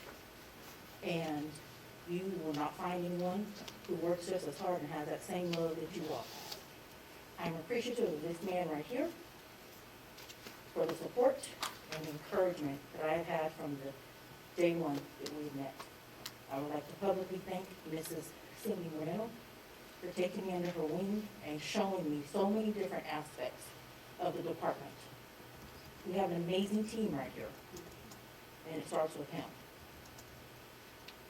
[SPEAKER 10] And you will not find anyone who works just as hard and has that same love that you all. I'm appreciative of this man right here for the support and encouragement that I have had from the day one that we've met. I would like to publicly thank Mrs. Cindy Moreno for taking me under her wing and showing me so many different aspects of the department. We have an amazing team right here, and it starts with him.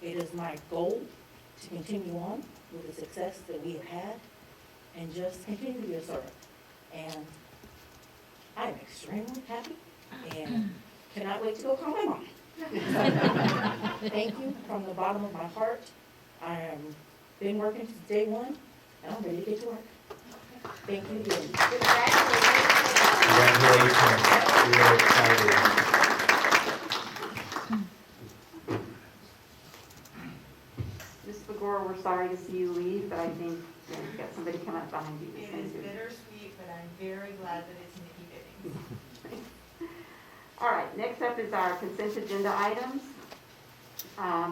[SPEAKER 10] It is my goal to continue on with the success that we have had and just continue to be a servant. And I'm extremely happy and cannot wait to go call my mom. Thank you from the bottom of my heart. I have been working since day one, and I'm ready to get to work. Thank you again.
[SPEAKER 3] Congratulations. We're excited.
[SPEAKER 1] Ms. Legore, we're sorry to see you leave, but I think you've got somebody coming up behind you.
[SPEAKER 4] It is bittersweet, but I'm very glad that it's Nikki Biddings.
[SPEAKER 1] All right, next up is our consent agenda items.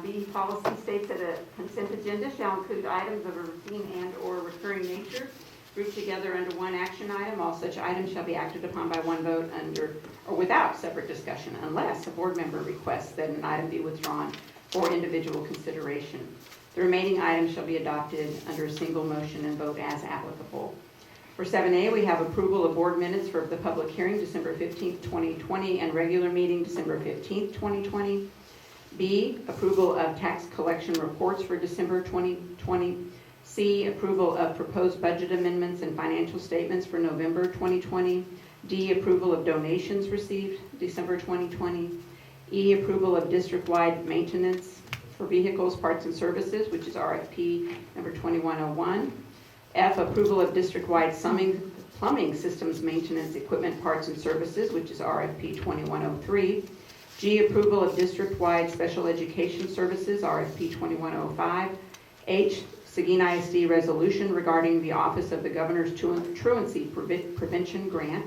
[SPEAKER 1] BE policy states that a consent agenda shall include items of a routine and/or recurring nature grouped together under one action item. All such items shall be acted upon by one vote under or without separate discussion unless a board member requests that an item be withdrawn for individual consideration. The remaining items shall be adopted under a single motion and vote as applicable. For 7A, we have approval of board minutes for the public hearing December 15th, 2020 and regular meeting December 15th, 2020. B, approval of tax collection reports for December 2020. C, approval of proposed budget amendments and financial statements for November 2020. D, approval of donations received December 2020. E, approval of district-wide maintenance for vehicles, parts, and services, which is RFP number 2101. F, approval of district-wide plumbing systems maintenance equipment, parts, and services, which is RFP 2103. G, approval of district-wide special education services, RFP 2105. H, Seguin ISD resolution regarding the Office of the Governor's Truancy Prevention Grant.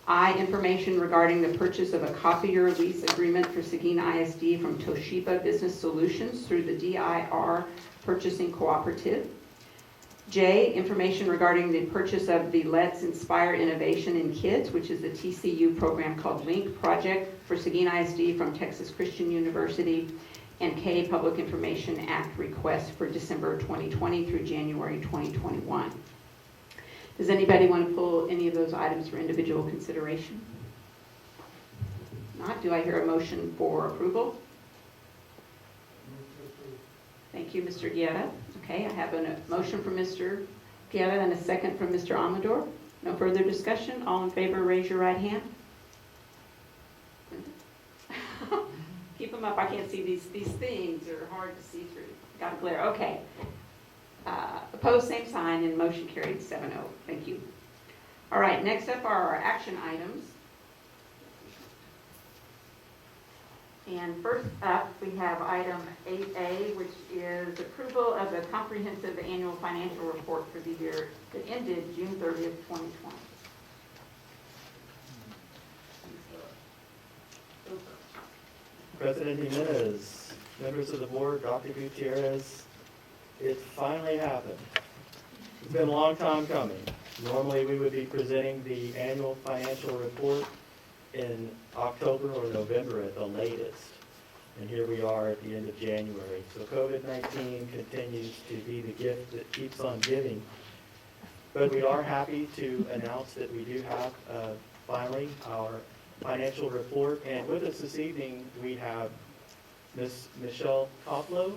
[SPEAKER 1] I, information regarding the purchase of a copier lease agreement for Seguin ISD from Toshiba Business Solutions through the DIR Purchasing Cooperative. J, information regarding the purchase of the Let's Inspire Innovation in Kids, which is a TCU program called LINK project for Seguin ISD from Texas Christian University. And K, Public Information Act request for December 2020 through January 2021. Does anybody want to pull any of those items for individual consideration? Not, do I hear a motion for approval? Thank you, Mr. Guerra. Okay, I have a motion from Mr. Guerra and a second from Mr. Amador. No further discussion. All in favor, raise your right hand. Keep them up. I can't see these things are hard to see through. Got it clear. Okay. Opposed, same sign, and motion carried 7-0. Thank you. All right, next up are our action items. And first up, we have item 8A, which is approval of the comprehensive annual financial report for the year that ended June 30th, 2020.
[SPEAKER 2] President Jimenez, members of the board, Dr. Gutierrez, it finally happened. It's been a long time coming. Normally, we would be presenting the annual financial report in October or November at the latest. And here we are at the end of January. So COVID-19 continues to be the gift that keeps on giving. But we are happy to announce that we do have finally our financial report. And with us this evening, we have Ms. Michelle Koplow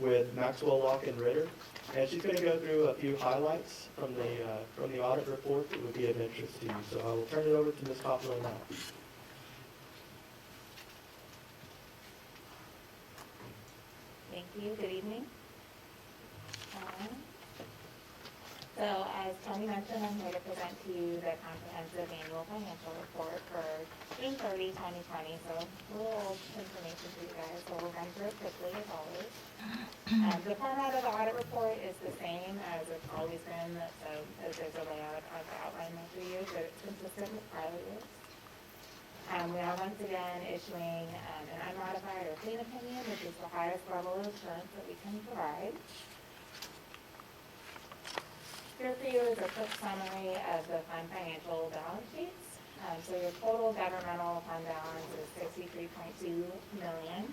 [SPEAKER 2] with Maxwell Lock and Ritter. And she's going to go through a few highlights from the audit report that would be of interest to you. So I will turn it over to Ms. Coppola now.
[SPEAKER 6] Thank you. Good evening. So as Tony mentioned, I'm here to present to you the comprehensive annual financial report for June 30, 2020. So a little old information for you guys, so we'll run through it quickly as always. The format of the audit report is the same as it's always been, so there's a layout of the outline there for you, but it's consistent with prior years. We are once again issuing an unmodified or clean opinion, which is the highest level of assurance that we can provide. Here for you is a quick summary of the fund financial balance sheets. So your total governmental fund balance is $63.2 million.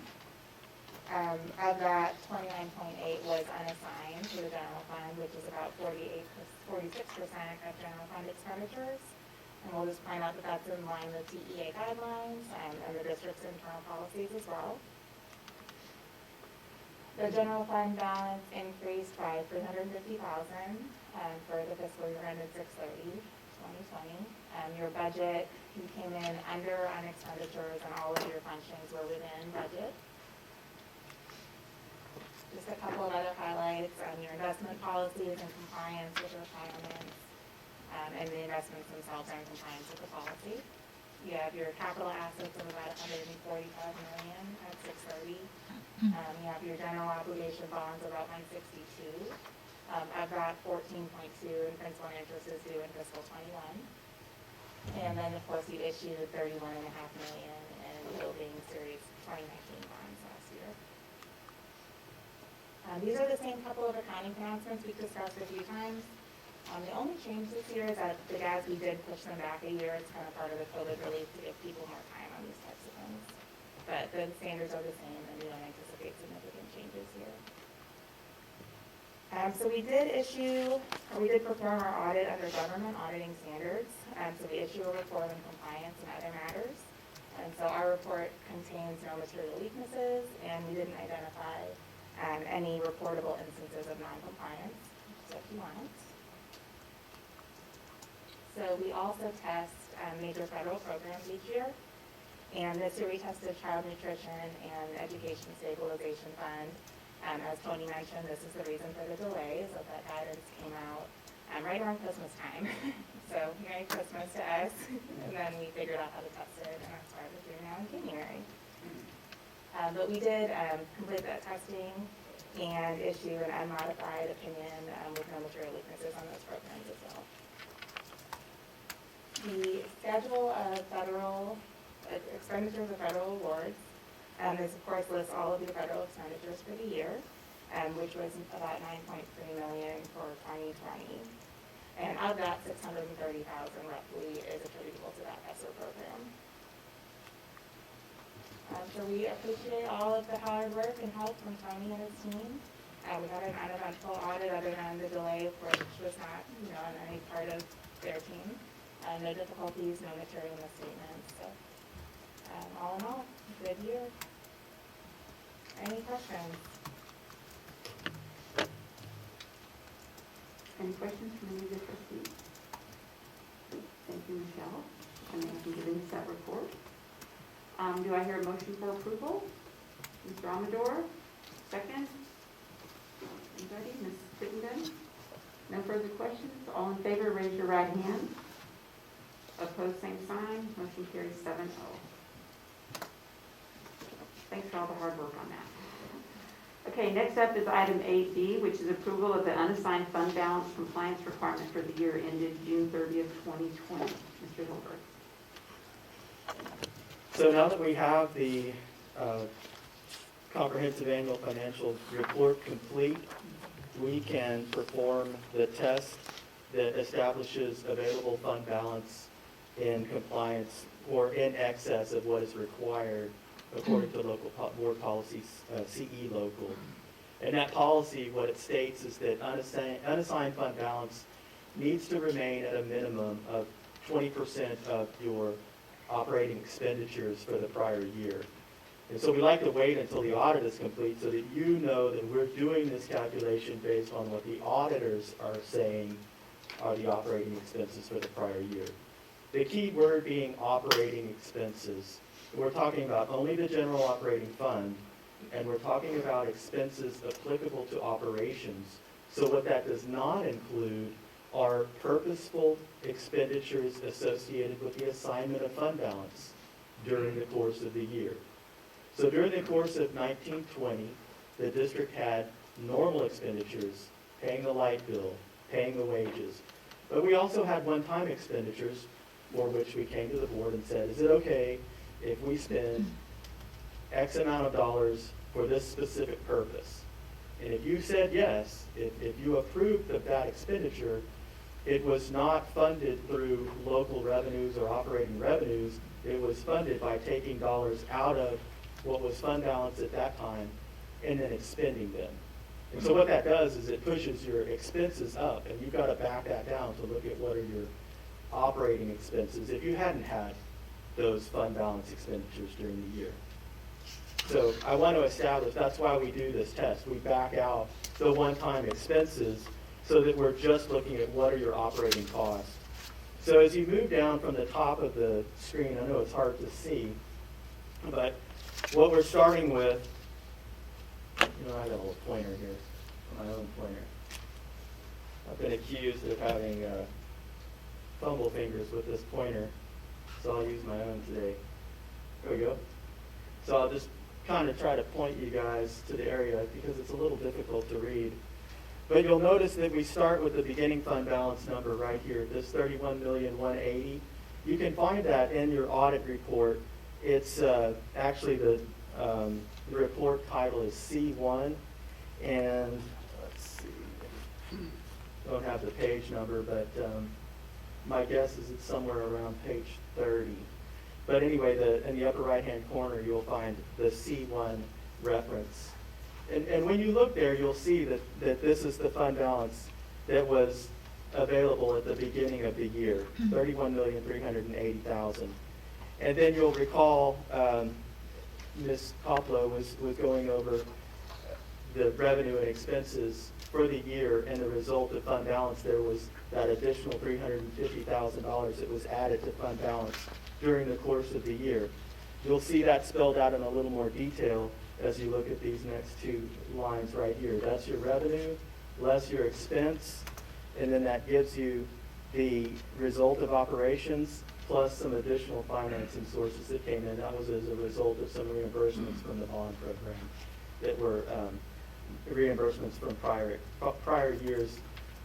[SPEAKER 6] Of that, 29.8 was unassigned to the general fund, which is about 46% of general fund expenditures. And we'll just point out that that's in line with TEA guidelines and the district's internal policies as well. The general fund balance increased by $350,000 for the fiscal year ended 6/30/2020. Your budget, you came in under on expenditures and all of your functions were within budget. Just a couple of other highlights on your investment policies and compliance with requirements, and the investments themselves are in compliance with the policy. You have your capital assets of about $145 million at 6/30. You have your general obligation bonds of about $162. Of that, 14.2 in principal and interest is due in fiscal 21. And then, of course, you issued $31.5 million in building series 2019 bonds last year. These are the same couple of accounting pronouncements we've discussed a few times. The only change this year is that the GASB did push them back a year. It's kind of part of the COVID relief to give people more time on these types of things. But the standards are the same, and we don't anticipate significant changes here. So we did perform our audit under government auditing standards. So we issue a report on compliance and other matters. And so our report contains no material weaknesses, and we didn't identify any reportable instances of non-compliance. So if you want. So we also test major federal programs each year. And this year we tested Child Nutrition and Education Stabilization Fund. As Tony mentioned, this is the reason for the delay, is that guidance came out right around Christmas time. So Merry Christmas to us. And then we figured out how to test it, and that's why we're doing now in January. But we did complete that testing and issue an unmodified opinion with no material weaknesses on those programs as well. The schedule of federal expenditures of federal awards this, of course, lists all of your federal expenditures for the year, which was about $9.3 million for 2020. And of that, $630,000 roughly is attributable to that ESSER program. So we appreciate all of the hard work and help from Tony and his team. We had an uneventful audit other than the delay, which was not, on any part of their team. No difficulties, no material misstatements. So, all in all, good year. Any questions?
[SPEAKER 1] Any questions from any of the trustees? Thank you, Michelle. And thank you for giving us that report. Do I hear a motion for approval? Mr. Amador, second. Anybody? Ms. Crittenden? No further questions? All in favor, raise your right hand. Opposed, same sign. Motion carries 7-0. Thanks for all the hard work on that. Okay, next up is item 8B, which is approval of the unassigned fund balance compliance requirement for the year ended June 30th, 2020. Mr. Hilbert.
[SPEAKER 2] So now that we have the comprehensive annual financial report complete, we can perform the test that establishes available fund balance in compliance or in excess of what is required according to local board policies, CE local. And that policy, what it states is that unassigned fund balance needs to remain at a minimum of 20% of your operating expenditures for the prior year. And so we like to wait until the audit is complete so that you know that we're doing this calculation based on what the auditors are saying are the operating expenses for the prior year. The key word being operating expenses. We're talking about only the general operating fund, and we're talking about expenses applicable to operations. So what that does not include are purposeful expenditures associated with the assignment of fund balance during the course of the year. So during the course of 1920, the district had normal expenditures, paying the light bill, paying the wages. But we also had one-time expenditures for which we came to the board and said, is it okay if we spend X amount of dollars for this specific purpose? And if you said yes, if you approved of that expenditure, it was not funded through local revenues or operating revenues. It was funded by taking dollars out of what was fund balance at that time and then expending them. And so what that does is it pushes your expenses up, and you've got to back that down to look at what are your operating expenses if you hadn't had those fund balance expenditures during the year. So I want to establish, that's why we do this test. We back out the one-time expenses so that we're just looking at what are your operating costs. So as you move down from the top of the screen, I know it's hard to see, but what we're starting with, I got a little pointer here, my own pointer. I've been accused of having fumble fingers with this pointer, so I'll use my own today. There we go. So I'll just kind of try to point you guys to the area because it's a little difficult to read. But you'll notice that we start with the beginning fund balance number right here, this $31,180,000. You can find that in your audit report. It's actually the report title is C1, and let's see, don't have the page number, but my guess is it's somewhere around page 30. But anyway, in the upper right-hand corner, you'll find the C1 reference. And when you look there, you'll see that this is the fund balance that was available at the beginning of the year, $31,380,000. And then you'll recall Ms. Koplow was going over the revenue and expenses for the year, and the result of fund balance, there was that additional $350,000 that was added to fund balance during the course of the year. You'll see that spelled out in a little more detail as you look at these next two lines right here. That's your revenue, less your expense, and then that gives you the result of operations plus some additional financing sources that came in. That was as a result of some reimbursements from the bond program that were reimbursements from prior years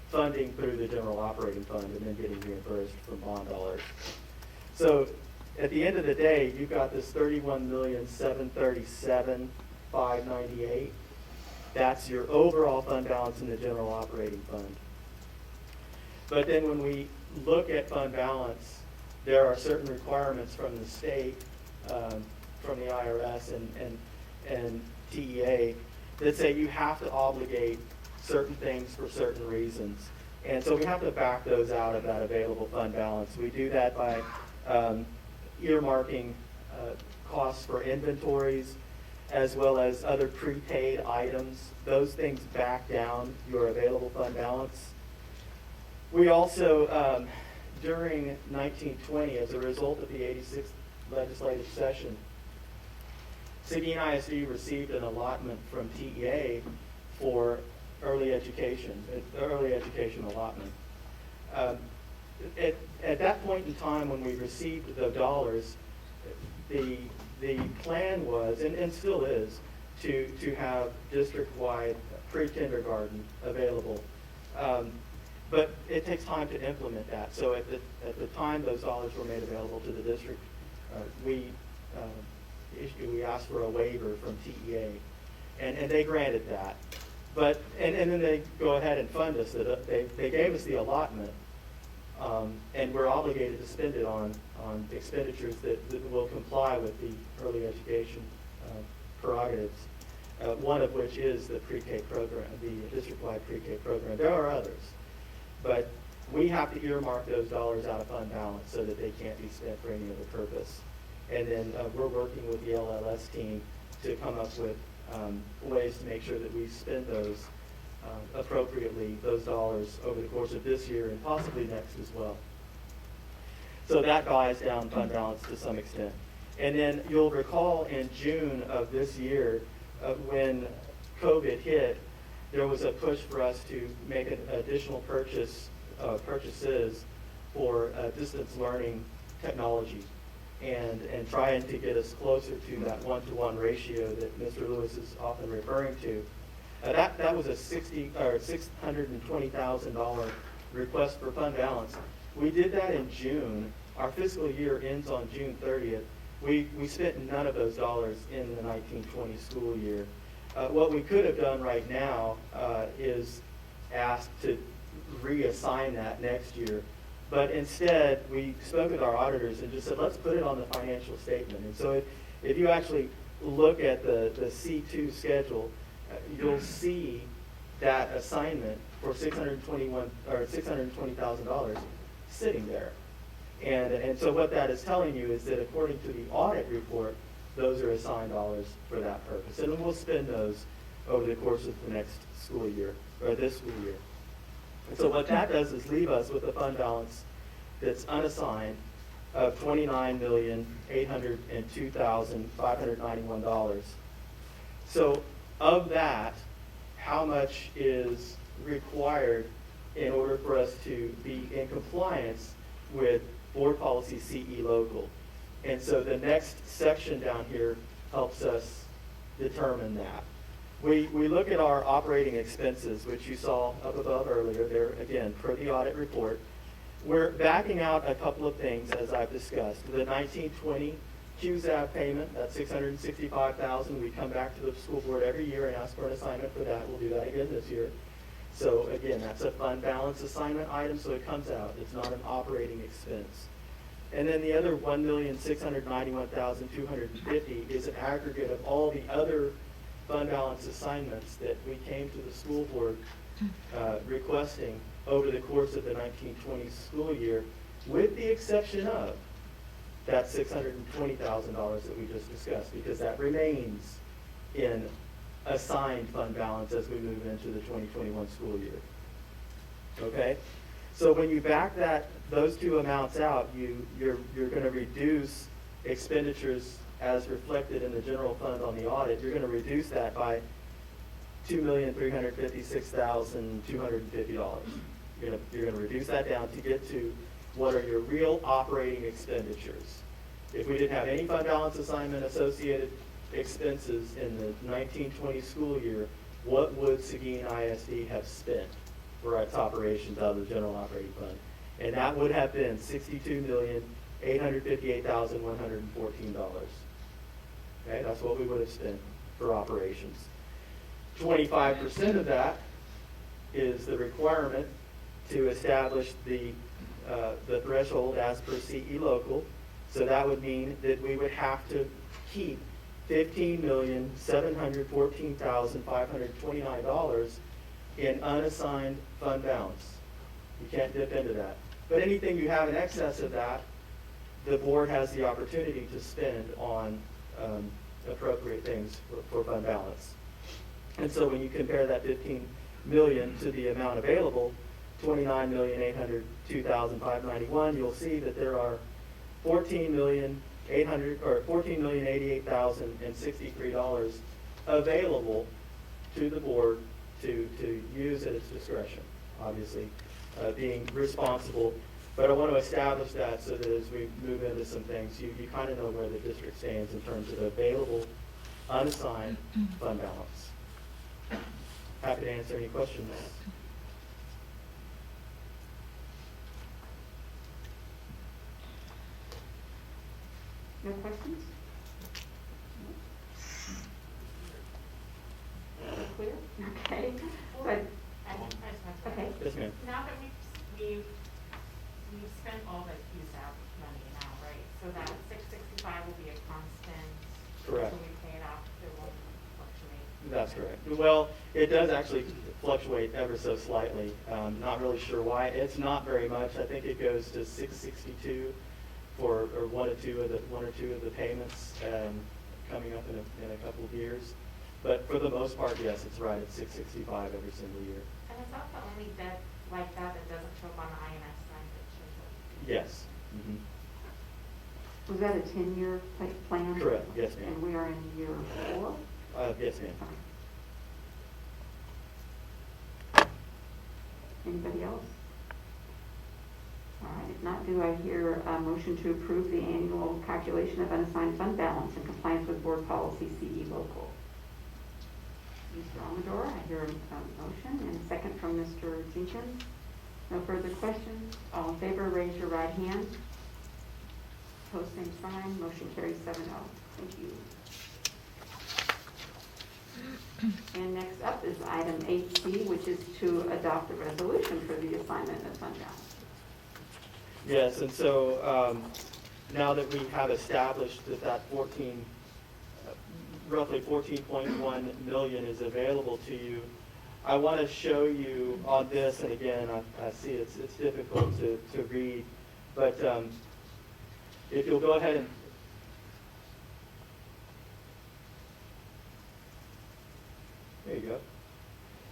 [SPEAKER 2] funding through the general operating fund and then getting reimbursed from bond dollars. So at the end of the day, you've got this $31,737,598. That's your overall fund balance in the general operating fund. But then when we look at fund balance, there are certain requirements from the state, from the IRS and TEA that say you have to obligate certain things for certain reasons. And so we have to back those out of that available fund balance. We do that by earmarking costs for inventories as well as other prepaid items. Those things back down your available fund balance. We also, during 1920, as a result of the 86th legislative session, Seguin ISD received an allotment from TEA for early education allotment. At that point in time when we received the dollars, the plan was, and still is, to have district-wide pre-kindergarten available. But it takes time to implement that. So at the time those dollars were made available to the district, we asked for a waiver from TEA, and they granted that. But and then they go ahead and fund us. They gave us the allotment, and we're obligated to spend it on expenditures that will comply with the early education prerogatives. One of which is the pre-K program, the district-wide pre-K program. There are others, but we have to earmark those dollars out of fund balance so that they can't be spent for any other purpose. And then we're working with the LLS team to come up with ways to make sure that we spend those appropriately, those dollars over the course of this year and possibly next as well. So that buys down fund balance to some extent. And then you'll recall in June of this year, when COVID hit, there was a push for us to make an additional purchases for distance learning technology and trying to get us closer to that 1-to-1 ratio that Mr. Lewis is often referring to. That was a $620,000 request for fund balance. We did that in June. Our fiscal year ends on June 30th. We spent none of those dollars in the 1920 school year. What we could have done right now is ask to reassign that next year. But instead, we spoke with our auditors and just said, let's put it on the financial statement. And so if you actually look at the C2 schedule, you'll see that assignment for $620,000 sitting there. And so what that is telling you is that according to the audit report, those are assigned dollars for that purpose. And we'll spend those over the course of the next school year, or this school year. And so what that does is leave us with a fund balance that's unassigned of $29,802,591. So of that, how much is required in order for us to be in compliance with board policy CE local? And so the next section down here helps us determine that. We look at our operating expenses, which you saw up above earlier. There, again, per the audit report. We're backing out a couple of things, as I've discussed. The 1920 QZAB payment, that's $665,000. We come back to the school board every year and ask for an assignment for that. We'll do that again this year. So again, that's a fund balance assignment item, so it comes out. It's not an operating expense. And then the other $1,691,250 is an aggregate of all the other fund balance assignments that we came to the school board requesting over the course of the 1920 school year, with the exception of that $620,000 that we just discussed, because that remains in assigned fund balance as we move into the 2021 school year. Okay? So when you back those two amounts out, you're going to reduce expenditures as reflected in the general fund on the audit. You're going to reduce that by $2,356,250. You're going to reduce that down to get to what are your real operating expenditures. If we didn't have any fund balance assignment associated expenses in the 1920 school year, what would Seguin ISD have spent for its operations out of the general operating fund? And that would have been $62,858,114. Okay, that's what we would have spent for operations. 25% of that is the requirement to establish the threshold as per CE local. So that would mean that we would have to keep $15,714,529 in unassigned fund balance. You can't dip into that. But anything you have in excess of that, the board has the opportunity to spend on appropriate things for fund balance. And so when you compare that $15 million to the amount available, $29,802,591, you'll see that there are $14,088,063 available to the board to use at its discretion, obviously, being responsible. But I want to establish that so that as we move into some things, you kind of know where the district stands in terms of available, unassigned fund balance. Happy to answer any questions.
[SPEAKER 1] No questions? Clear? Okay. So okay.
[SPEAKER 2] Yes, ma'am.
[SPEAKER 4] Now that we've spent all the QZAB money now, right? So that 665 will be a constant.
[SPEAKER 2] Correct.
[SPEAKER 4] Until we pay it off, it won't fluctuate.
[SPEAKER 2] That's correct. Well, it does actually fluctuate ever so slightly. Not really sure why. It's not very much. I think it goes to 662 for one or two of the payments coming up in a couple of years. But for the most part, yes, it's right at 665 every single year.
[SPEAKER 4] And is that the only debt like that that doesn't show up on the INS side that shows up?
[SPEAKER 2] Yes. Mhm.
[SPEAKER 1] Was that a 10-year plan?
[SPEAKER 2] Correct. Yes, ma'am.
[SPEAKER 1] And we are in year 4?
[SPEAKER 2] Yes, ma'am.
[SPEAKER 1] Anybody else? All right, if not, do I hear a motion to approve the annual calculation of unassigned fund balance in compliance with board policy CE local? Mr. Amador, I hear a motion, and a second from Mr. Jenkins. No further questions? All in favor, raise your right hand. Opposed, same sign. Motion carries 7-0. Thank you. And next up is item 8C, which is to adopt a resolution for the assignment of fund balance.
[SPEAKER 2] Yes, and so now that we have established that roughly 14.1 million is available to you, I want to show you on this, and again, I see it's difficult to read, but if you'll go ahead and there you go.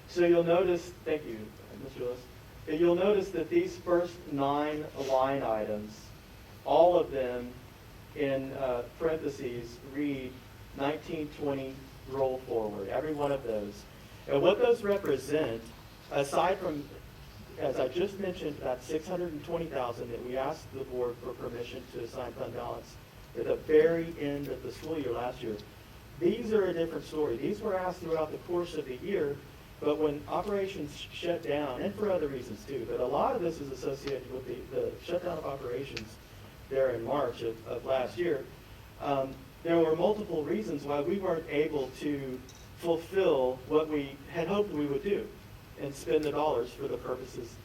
[SPEAKER 2] So you'll notice, thank you, Mr. Lewis. You'll notice that these first 9 line items, all of them in parentheses read 1920 roll forward, every one of those. And what those represent, aside from, as I just mentioned, that $620,000 that we asked the board for permission to assign fund balance at the very end of the school year last year, these are a different story. These were asked throughout the course of the year, but when operations shut down, and for other reasons too, but a lot of this is associated with the shutdown of operations there in March of last year. There were multiple reasons why we weren't able to fulfill what we had hoped we would do and spend the dollars for the purposes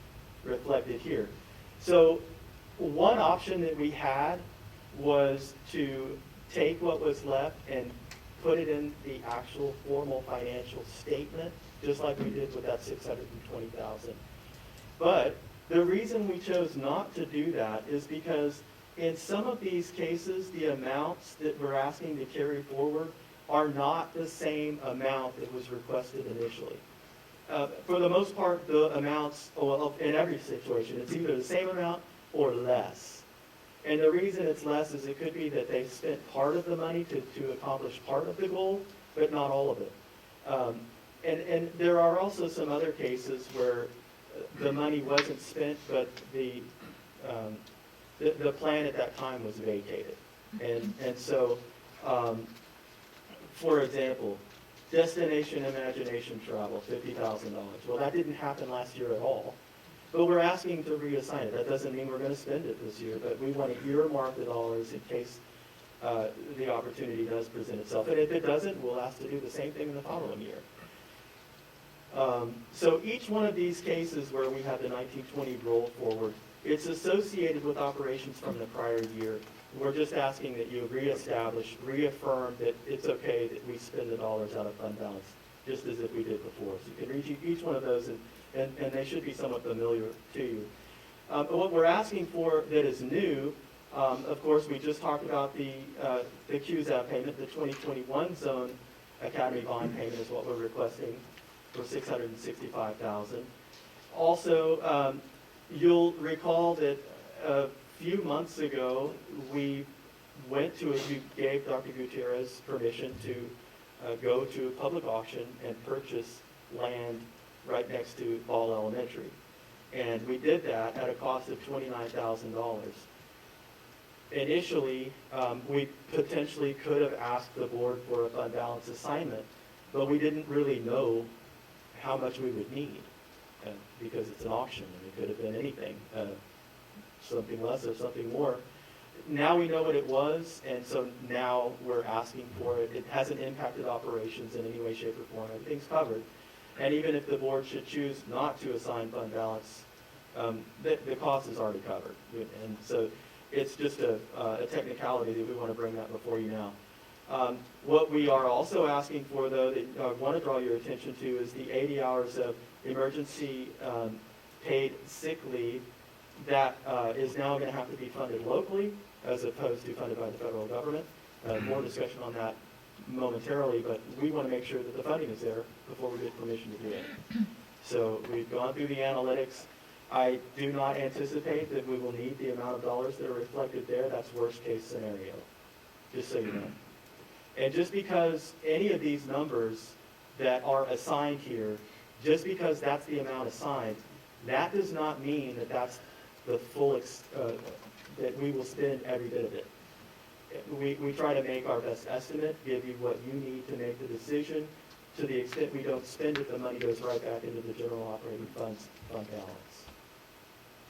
[SPEAKER 2] reflected here. So one option that we had was to take what was left and put it in the actual formal financial statement, just like we did with that $620,000. But the reason we chose not to do that is because in some of these cases, the amounts that we're asking to carry forward are not the same amount that was requested initially. For the most part, the amounts, well, in every situation, it's either the same amount or less. And the reason it's less is it could be that they spent part of the money to accomplish part of the goal, but not all of it. And there are also some other cases where the money wasn't spent, but the plan at that time was vacated. And so, for example, Destination Imagination Travel, $50,000. Well, that didn't happen last year at all. But we're asking to reassign it. That doesn't mean we're going to spend it this year, but we want to earmark the dollars in case the opportunity does present itself. And if it doesn't, we'll ask to do the same thing in the following year. So each one of these cases where we have the 1920 roll forward, it's associated with operations from the prior year. We're just asking that you reaffirm that it's okay that we spend the dollars out of fund balance, just as if we did before. So you can read each one of those, and they should be somewhat familiar to you. But what we're asking for that is new, of course, we just talked about the QZAP payment, the 2021 zone academy bond payment is what we're requesting for $665,000. Also, you'll recall that a few months ago, we gave Dr. Gutierrez permission to go to a public auction and purchase land right next to Ball Elementary. And we did that at a cost of $29,000. Initially, we potentially could have asked the board for a fund balance assignment, but we didn't really know how much we would need because it's an auction and it could have been anything, something less or something more. Now we know what it was, and so now we're asking for it. It hasn't impacted operations in any way, shape, or form. Everything's covered. And even if the board should choose not to assign fund balance, the cost is already covered. And so it's just a technicality that we want to bring that before you now. What we are also asking for, though, that I want to draw your attention to is the 80 hours of emergency paid sick leave that is now going to have to be funded locally as opposed to funded by the federal government. More discussion on that
[SPEAKER 11] momentarily, but we want to make sure that the funding is there before we get permission to do it. So we've gone through the analytics. I do not anticipate that we will need the amount of dollars that are reflected there. That's worst case scenario, just so you know. And just because any of these numbers that are assigned here, just because that's the amount assigned, that does not mean that that's the full, that we will spend every bit of it. We try to make our best estimate, give you what you need to make the decision. To the extent we don't spend it, the money goes right back into the general operating fund balance.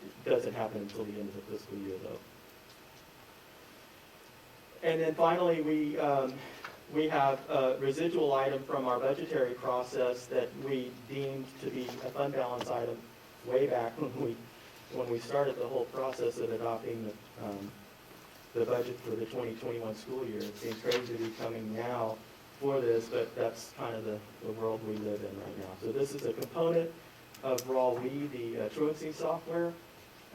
[SPEAKER 11] It doesn't happen until the end of the fiscal year, though. And then finally, we have a residual item from our budgetary process that we deemed to be a fund balance item way back when we started the whole process of adopting the budget for the 2021 school year. It seems crazy to be coming now for this, but that's kind of the world we live in right now. So this is a component of RAW-WE, the truancy software,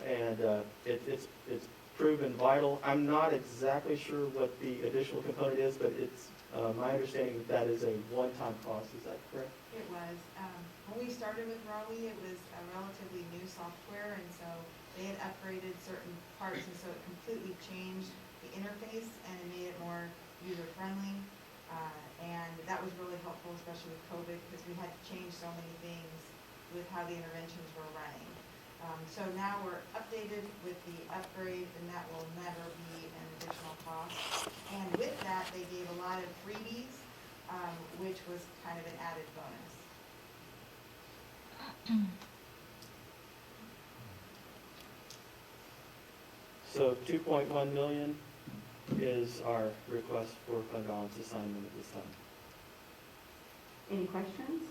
[SPEAKER 11] and it's proven vital. I'm not exactly sure what the additional component is, but it's my understanding that is a one-time cost. Is that correct?
[SPEAKER 12] It was. When we started with RAW-WE, it was a relatively new software, and so they had upgraded certain parts, and so it completely changed the interface, and it made it more user-friendly. And that was really helpful, especially with COVID, because we had to change so many things with how the interventions were running. So now we're updated with the upgrade, and that will never be an additional cost. And with that, they gave a lot of freebies, which was kind of an added bonus.
[SPEAKER 11] So 2.1 million is our request for fund balance assignment at this time.
[SPEAKER 1] Any questions?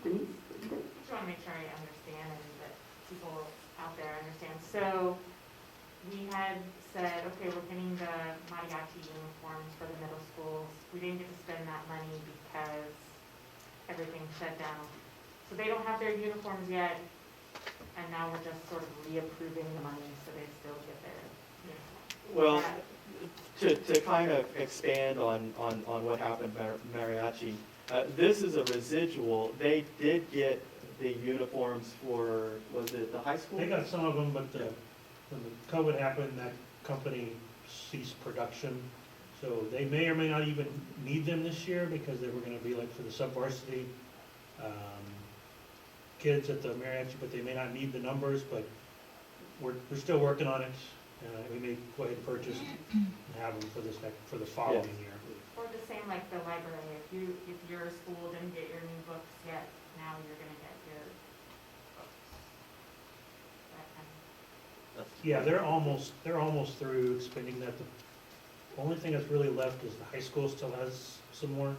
[SPEAKER 1] Denise?
[SPEAKER 4] I just want to make sure I understand and that people out there understand. So we had said, okay, we're getting the mariachi uniforms for the middle schools. We didn't get to spend that money because everything shut down. So they don't have their uniforms yet, and now we're just sort of reapproving the money so they still get their uniforms.
[SPEAKER 11] Well, to kind of expand on what happened mariachi, this is a residual. They did get the uniforms for, was it the high school?
[SPEAKER 2] They got some of them, but when the COVID happened, that company ceased production. So they may or may not even need them this year because they were gonna be like for the sub-varsity kids at the mariachi, but they may not need the numbers, but we're still working on it. We may go ahead and purchase and have them for for the following year.
[SPEAKER 4] Or the same like the library, if your school didn't get your new books yet, now you're gonna get your books. That kind of.
[SPEAKER 2] Yeah, they're almost through expending that. The only thing that's really left is the high school still has some more,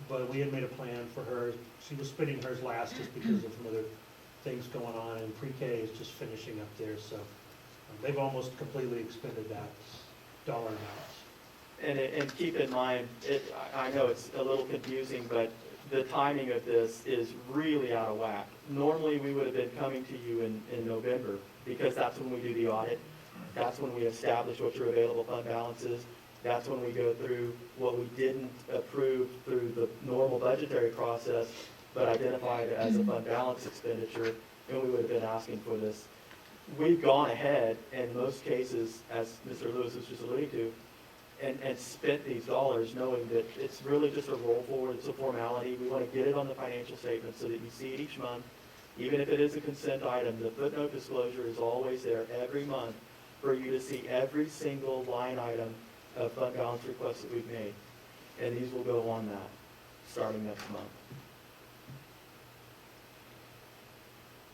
[SPEAKER 2] but we had made a plan for her. She was spending hers last just because of some other things going on, and pre-K is just finishing up there, so they've almost completely expended that dollar amount.
[SPEAKER 11] And keep in mind, I know it's a little confusing, but the timing of this is really out of whack. Normally, we would have been coming to you in November, because that's when we do the audit. That's when we establish what your available fund balance is. That's when we go through what we didn't approve through the normal budgetary process, but identified as a fund balance expenditure, and we would have been asking for this. We've gone ahead, in most cases, as Mr. Lewis was just alluding to, and spent these dollars knowing that it's really just a roll forward, it's a formality. We want to get it on the financial statement so that you see it each month. Even if it is a consent item, the footnote disclosure is always there every month for you to see every single line item of fund balance requests that we've made. And these will go on that, starting next month.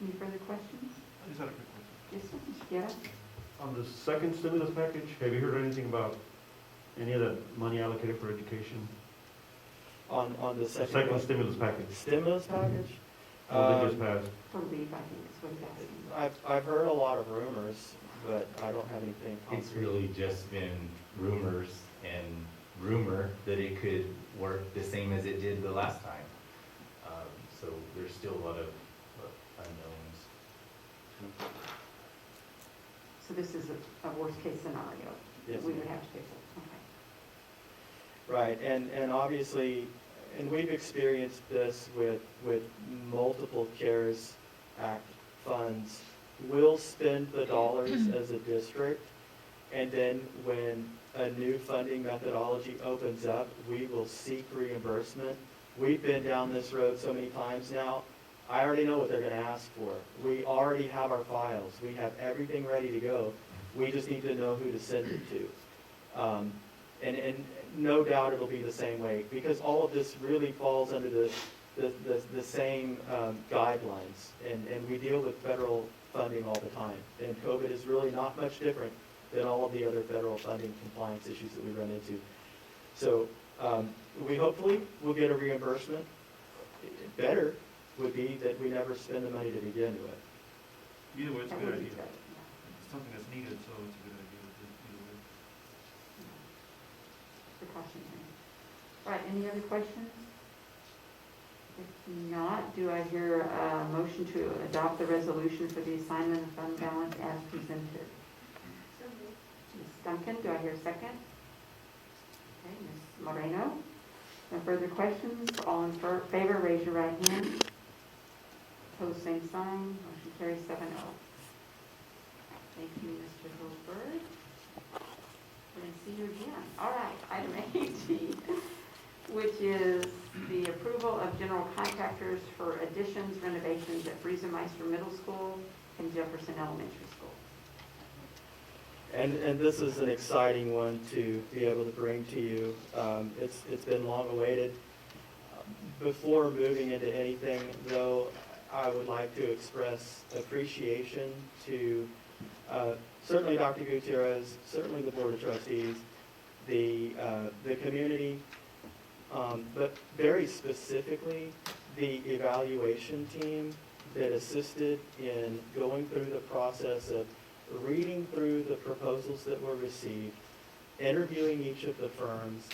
[SPEAKER 1] Any further questions?
[SPEAKER 8] I just had a quick question.
[SPEAKER 1] Yes, sir. Mr. Guerra?
[SPEAKER 8] On the second stimulus package, have you heard anything about any of that money allocated for education?
[SPEAKER 11] On the
[SPEAKER 8] The
[SPEAKER 11] second
[SPEAKER 8] second stimulus package.
[SPEAKER 11] stimulus package?
[SPEAKER 8] Well, they just passed.
[SPEAKER 1] For leave, I think is what he's asking.
[SPEAKER 11] I've heard a lot of rumors, but I don't have anything
[SPEAKER 3] It's
[SPEAKER 11] concrete.
[SPEAKER 3] really just been rumors and rumor that it could work the same as it did the last time. So there's still a lot of unknowns.
[SPEAKER 1] So this is a worst-case scenario
[SPEAKER 11] Yes,
[SPEAKER 1] that we would
[SPEAKER 11] ma'am.
[SPEAKER 1] have to fix it. Okay.
[SPEAKER 11] Right, and obviously, and we've experienced this with multiple CARES Act funds. We'll spend the dollars as a district, and then when a new funding methodology opens up, we will seek reimbursement. We've been down this road so many times now. I already know what they're gonna ask for. We already have our files. We have everything ready to go. We just need to know who to send it to. And no doubt it'll be the same way, because all of this really falls under the same guidelines. And we deal with federal funding all the time. And COVID is really not much different than all of the other federal funding compliance issues that we run into. So we hopefully will get a reimbursement. Better would be that we never spend the money to begin with.
[SPEAKER 8] Either way, it's a
[SPEAKER 1] That
[SPEAKER 8] good
[SPEAKER 1] would be
[SPEAKER 8] idea.
[SPEAKER 1] good.
[SPEAKER 8] It's something that's needed, so it's a good idea either way.
[SPEAKER 1] Precautionary. All right, any other questions? If not, do I hear a motion to adopt the resolution for the assignment of fund balance as presented? Ms. Duncan, do I hear a second? Okay, Ms. Moreno? No further questions? All in favor, raise your right hand. Opposed, same sign. Motion carries 7-0. Thank you, Mr. Hillsberg. We're going to see you again. All right, item 18, which is the approval of general contractors for additions, renovations at Friesenmeister Middle School and Jefferson Elementary School.
[SPEAKER 11] And this is an exciting one to be able to bring to you. It's been long awaited. Before moving into anything, though, I would like to express appreciation to certainly Dr. Gutierrez, certainly the Board of Trustees, the community, but very specifically the evaluation team that assisted in going through the process of reading through the proposals that were received, interviewing each of the firms,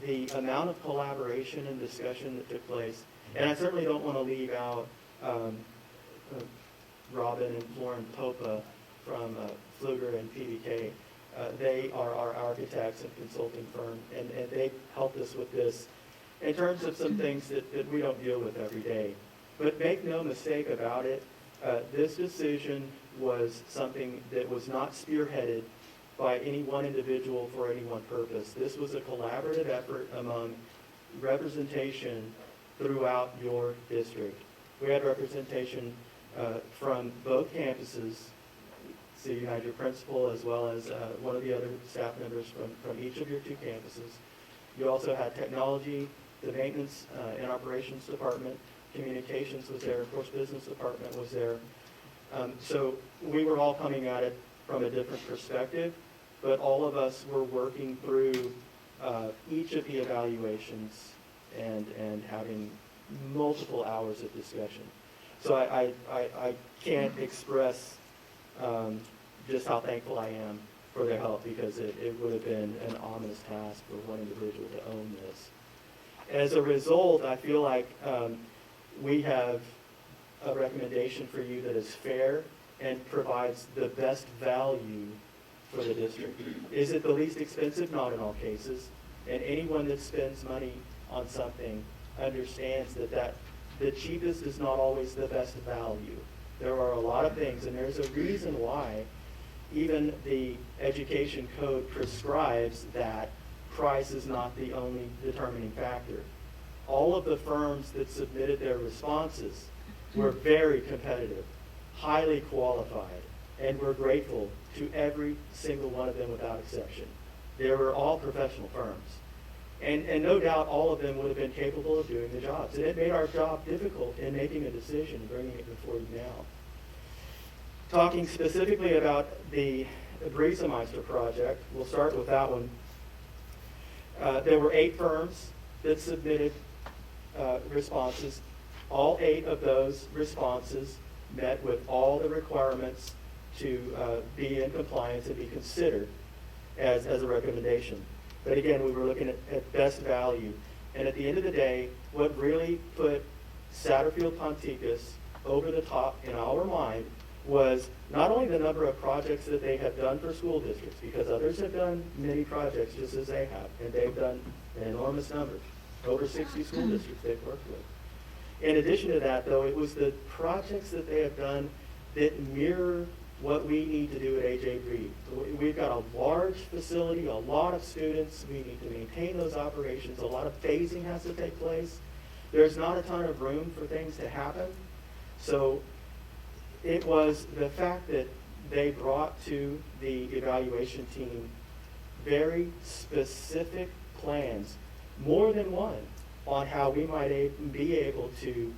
[SPEAKER 11] the amount of collaboration and discussion that took place. And I certainly don't want to leave out Robin and Lauren Popa from Pfluger and PBK. They are our architects and consulting firm, and they helped us with this in terms of some things that we don't deal with every day. But make no mistake about it, this decision was something that was not spearheaded by any one individual for any one purpose. This was a collaborative effort among representation throughout your district. We had representation from both campuses, so you had your principal as well as one of the other staff members from each of your two campuses. You also had technology, the maintenance and operations department, communications was there, of course business department was there. So we were all coming at it from a different perspective, but all of us were working through each of the evaluations and having multiple hours of discussion. So I can't express just how thankful I am for their help, because it would have been an ominous task for one individual to own this. As a result, I feel like we have a recommendation for you that is fair and provides the best value for the district. Is it the least expensive? Not in all cases. And anyone that spends money on something understands that the cheapest is not always the best value. There are a lot of things, and there's a reason why even the education code prescribes that price is not the only determining factor. All of the firms that submitted their responses were very competitive, highly qualified, and we're grateful to every single one of them without exception. They were all professional firms. And no doubt all of them would have been capable of doing the jobs. And it made our job difficult in making a decision and bringing it before you now. Talking specifically about the Briesemeister project, we'll start with that one. There were 8 firms that submitted responses. All 8 of those responses met with all the requirements to be in compliance and be considered as a recommendation. But again, we were looking at best value. And at the end of the day, what really put Satterfield Ponticus over the top in our mind was not only the number of projects that they have done for school districts, because others have done many projects just as they have, and they've done an enormous number, over 60 school districts they've worked with. In addition to that, though, it was the projects that they have done that mirror what we need to do at AJ Reed. We've got a large facility, a lot of students, we need to maintain those operations, a lot of phasing has to take place. There's not a ton of room for things to happen. So it was the fact that they brought to the evaluation team very specific plans, more than one, on how we might be able to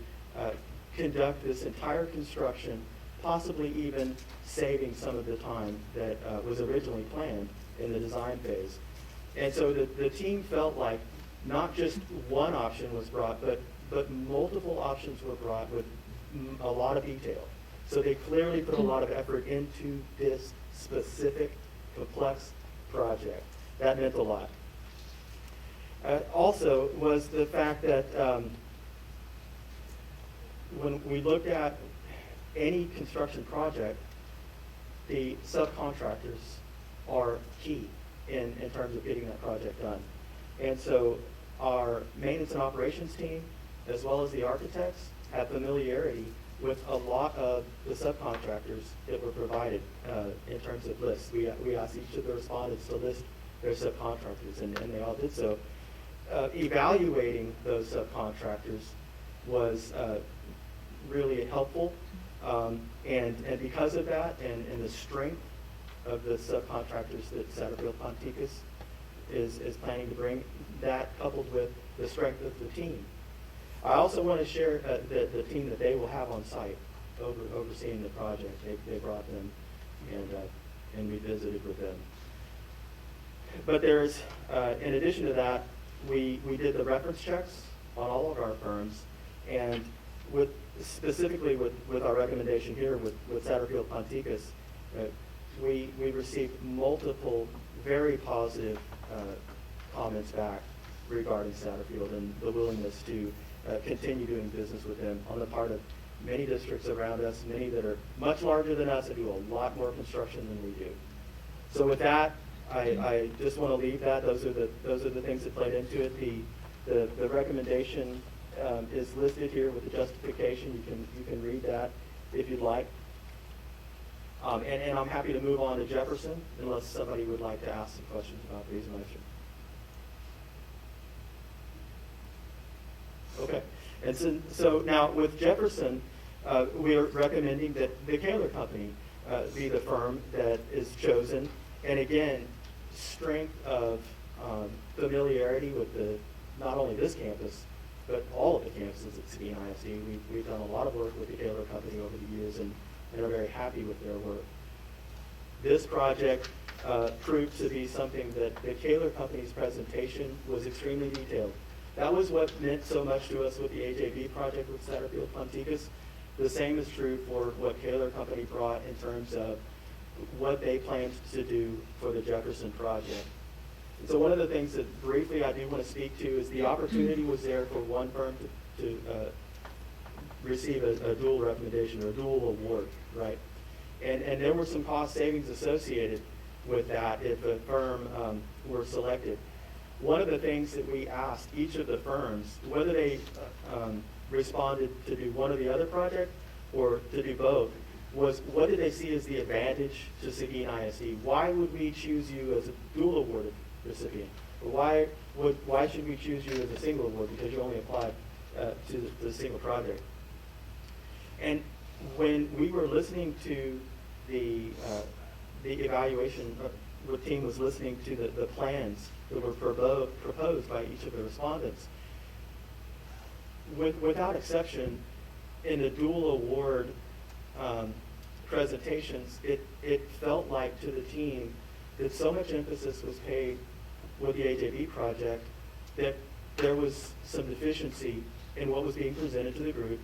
[SPEAKER 11] conduct this entire construction, possibly even saving some of the time that was originally planned in the design phase. And so the team felt like not just one option was brought, but multiple options were brought with a lot of detail. So they clearly put a lot of effort into this specific, complex project. That meant a lot. Also was the fact that when we looked at any construction project, the subcontractors are key in terms of getting that project done. And so our maintenance and operations team, as well as the architects, have familiarity with a lot of the subcontractors that were provided in terms of lists. We asked each of the respondents to list their subcontractors, and they all did so. Evaluating those subcontractors was really helpful, and because of that, and the strength of the subcontractors that Satterfield-Ponticus is planning to bring, that coupled with the strength of the team. I also want to share the team that they will have on site overseeing the project. They brought them, and we visited with them. But there's, in addition to that, we did the reference checks on all of our firms, and specifically with our recommendation here with Satterfield-Ponticus, we received multiple very positive comments back regarding Satterfield and the willingness to continue doing business with them on the part of many districts around us, many that are much larger than us and do a lot more construction than we do. So with that, I just want to leave that. Those are the things that played into it. The recommendation is listed here with the justification. You can read that if you'd like. And I'm happy to move on to Jefferson unless somebody would like to ask some questions about these motions. Okay, and so now with Jefferson, we are recommending that the Kaler Company be the firm that is chosen. And again, strength of familiarity with not only this campus, but all of the campuses at Seguin ISD. We've done a lot of work with the Kaler Company over the years and are very happy with their work. This project proved to be something that the Kaler Company's presentation was extremely detailed. That was what meant so much to us with the AJB project with Satterfield-Ponticus. The same is true for what Kaler Company brought in terms of what they planned to do for the Jefferson project. And so one of the things that briefly I do want to speak to is the opportunity was there for one firm to receive a dual recommendation or a dual award, right? And there were some cost savings associated with that if a firm were selected. One of the things that we asked each of the firms, whether they responded to do one or the other project or to do both, was what did they see as the advantage to Seguin ISD? Why would we choose you as a dual awarded recipient? Or why should we choose you as a single award because you only applied to the single project? And when we were listening to the evaluation, the team was listening to the plans that were proposed by each of the respondents. Without exception, in the dual award presentations, it felt like to the team that so much emphasis was paid with the AJB project that there was some deficiency in what was being presented to the group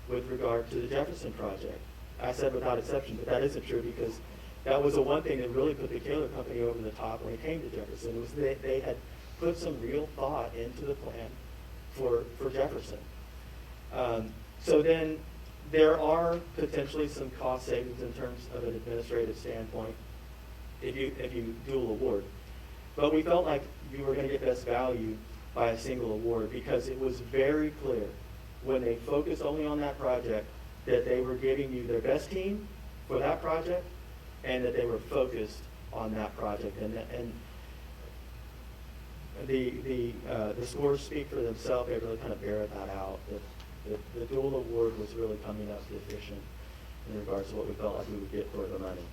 [SPEAKER 11] with regard to the Jefferson project. I said without exception, but that isn't true because that was the one thing that really put the Kaler Company over the top when it came to Jefferson. It was they had put some real thought into the plan for Jefferson. So then There are potentially some cost savings in terms of an administrative standpoint if you dual award. But we felt like you were going to get best value by a single award because it was very clear when they focused only on that project that they were giving you their best team for that project and that they were focused on that project. And the scores speak for themselves. They really kind of bear that out. The dual award was really coming up efficient in regards to what we felt like we would get for the money.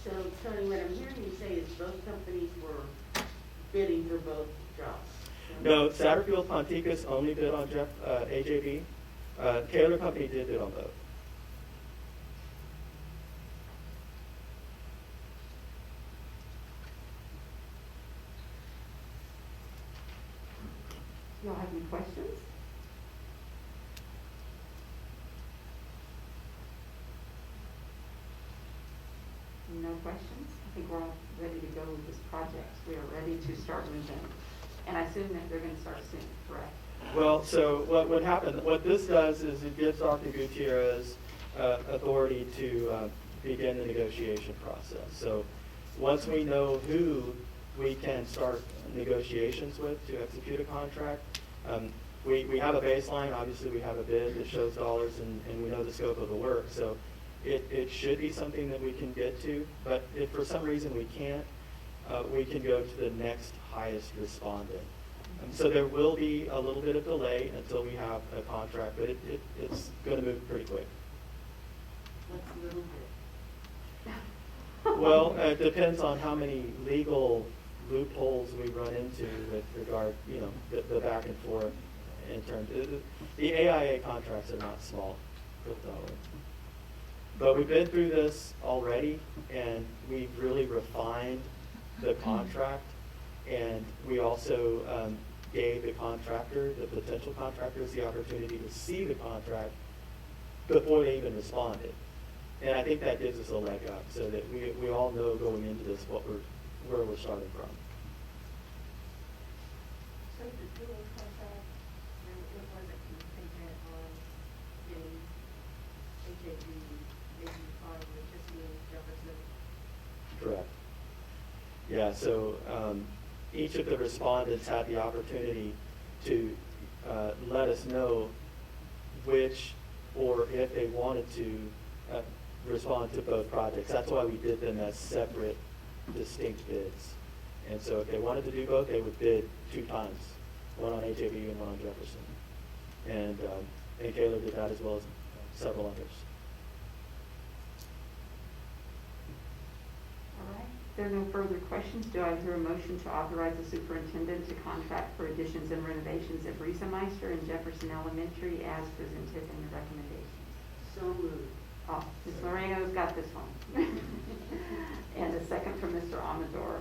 [SPEAKER 7] So Tony, what I'm hearing you say is both companies were bidding for both jobs?
[SPEAKER 11] No, Satterfield Ponticus only bid on AJB. Taylor Company did bid on both.
[SPEAKER 1] Y'all have any questions? No questions? I think we're all ready to go with this project. We are ready to start moving. And I assume that they're going to start soon, correct?
[SPEAKER 11] Well, so what happened, what this does is it gives Dr. Gutierrez authority to begin the negotiation process. So once we know who we can start negotiations with to execute a contract, we have a baseline. Obviously, we have a bid that shows dollars, and we know the scope of the work. So it should be something that we can get to. But if for some reason we can't, we can go to the next highest respondent. So there will be a little bit of delay until we have a contract, but it's going to move pretty quick.
[SPEAKER 7] What's a little bit?
[SPEAKER 11] Well, it depends on how many legal loopholes we run into with regard, the back and forth in terms the AIA contracts are not small, put it that way. But we've been through this already, and we've really refined the contract, and we also gave the contractor, the potential contractors, the opportunity to see the contract before they even responded. And I think that gives us a leg up, so that we all know going into this where we're starting from.
[SPEAKER 7] So the dual contract, it wasn't contingent on getting AJB, maybe on just being Jefferson?
[SPEAKER 11] Correct. Yeah, so each of the respondents had the opportunity to let us know which, or if they wanted to respond to both projects. That's why we did them as separate, distinct bids. And so if they wanted to do both, they would bid 2 times, one on AJB and one on Jefferson. And Taylor did that as well as several others.
[SPEAKER 1] All right. If there are no further questions, do I hear a motion to authorize the superintendent to contract for additions and renovations at Riesemeister and Jefferson Elementary as presented in the recommendations?
[SPEAKER 7] So moved.
[SPEAKER 1] Oh, Ms. Moreno's got this one. And a second from Mr. Amador.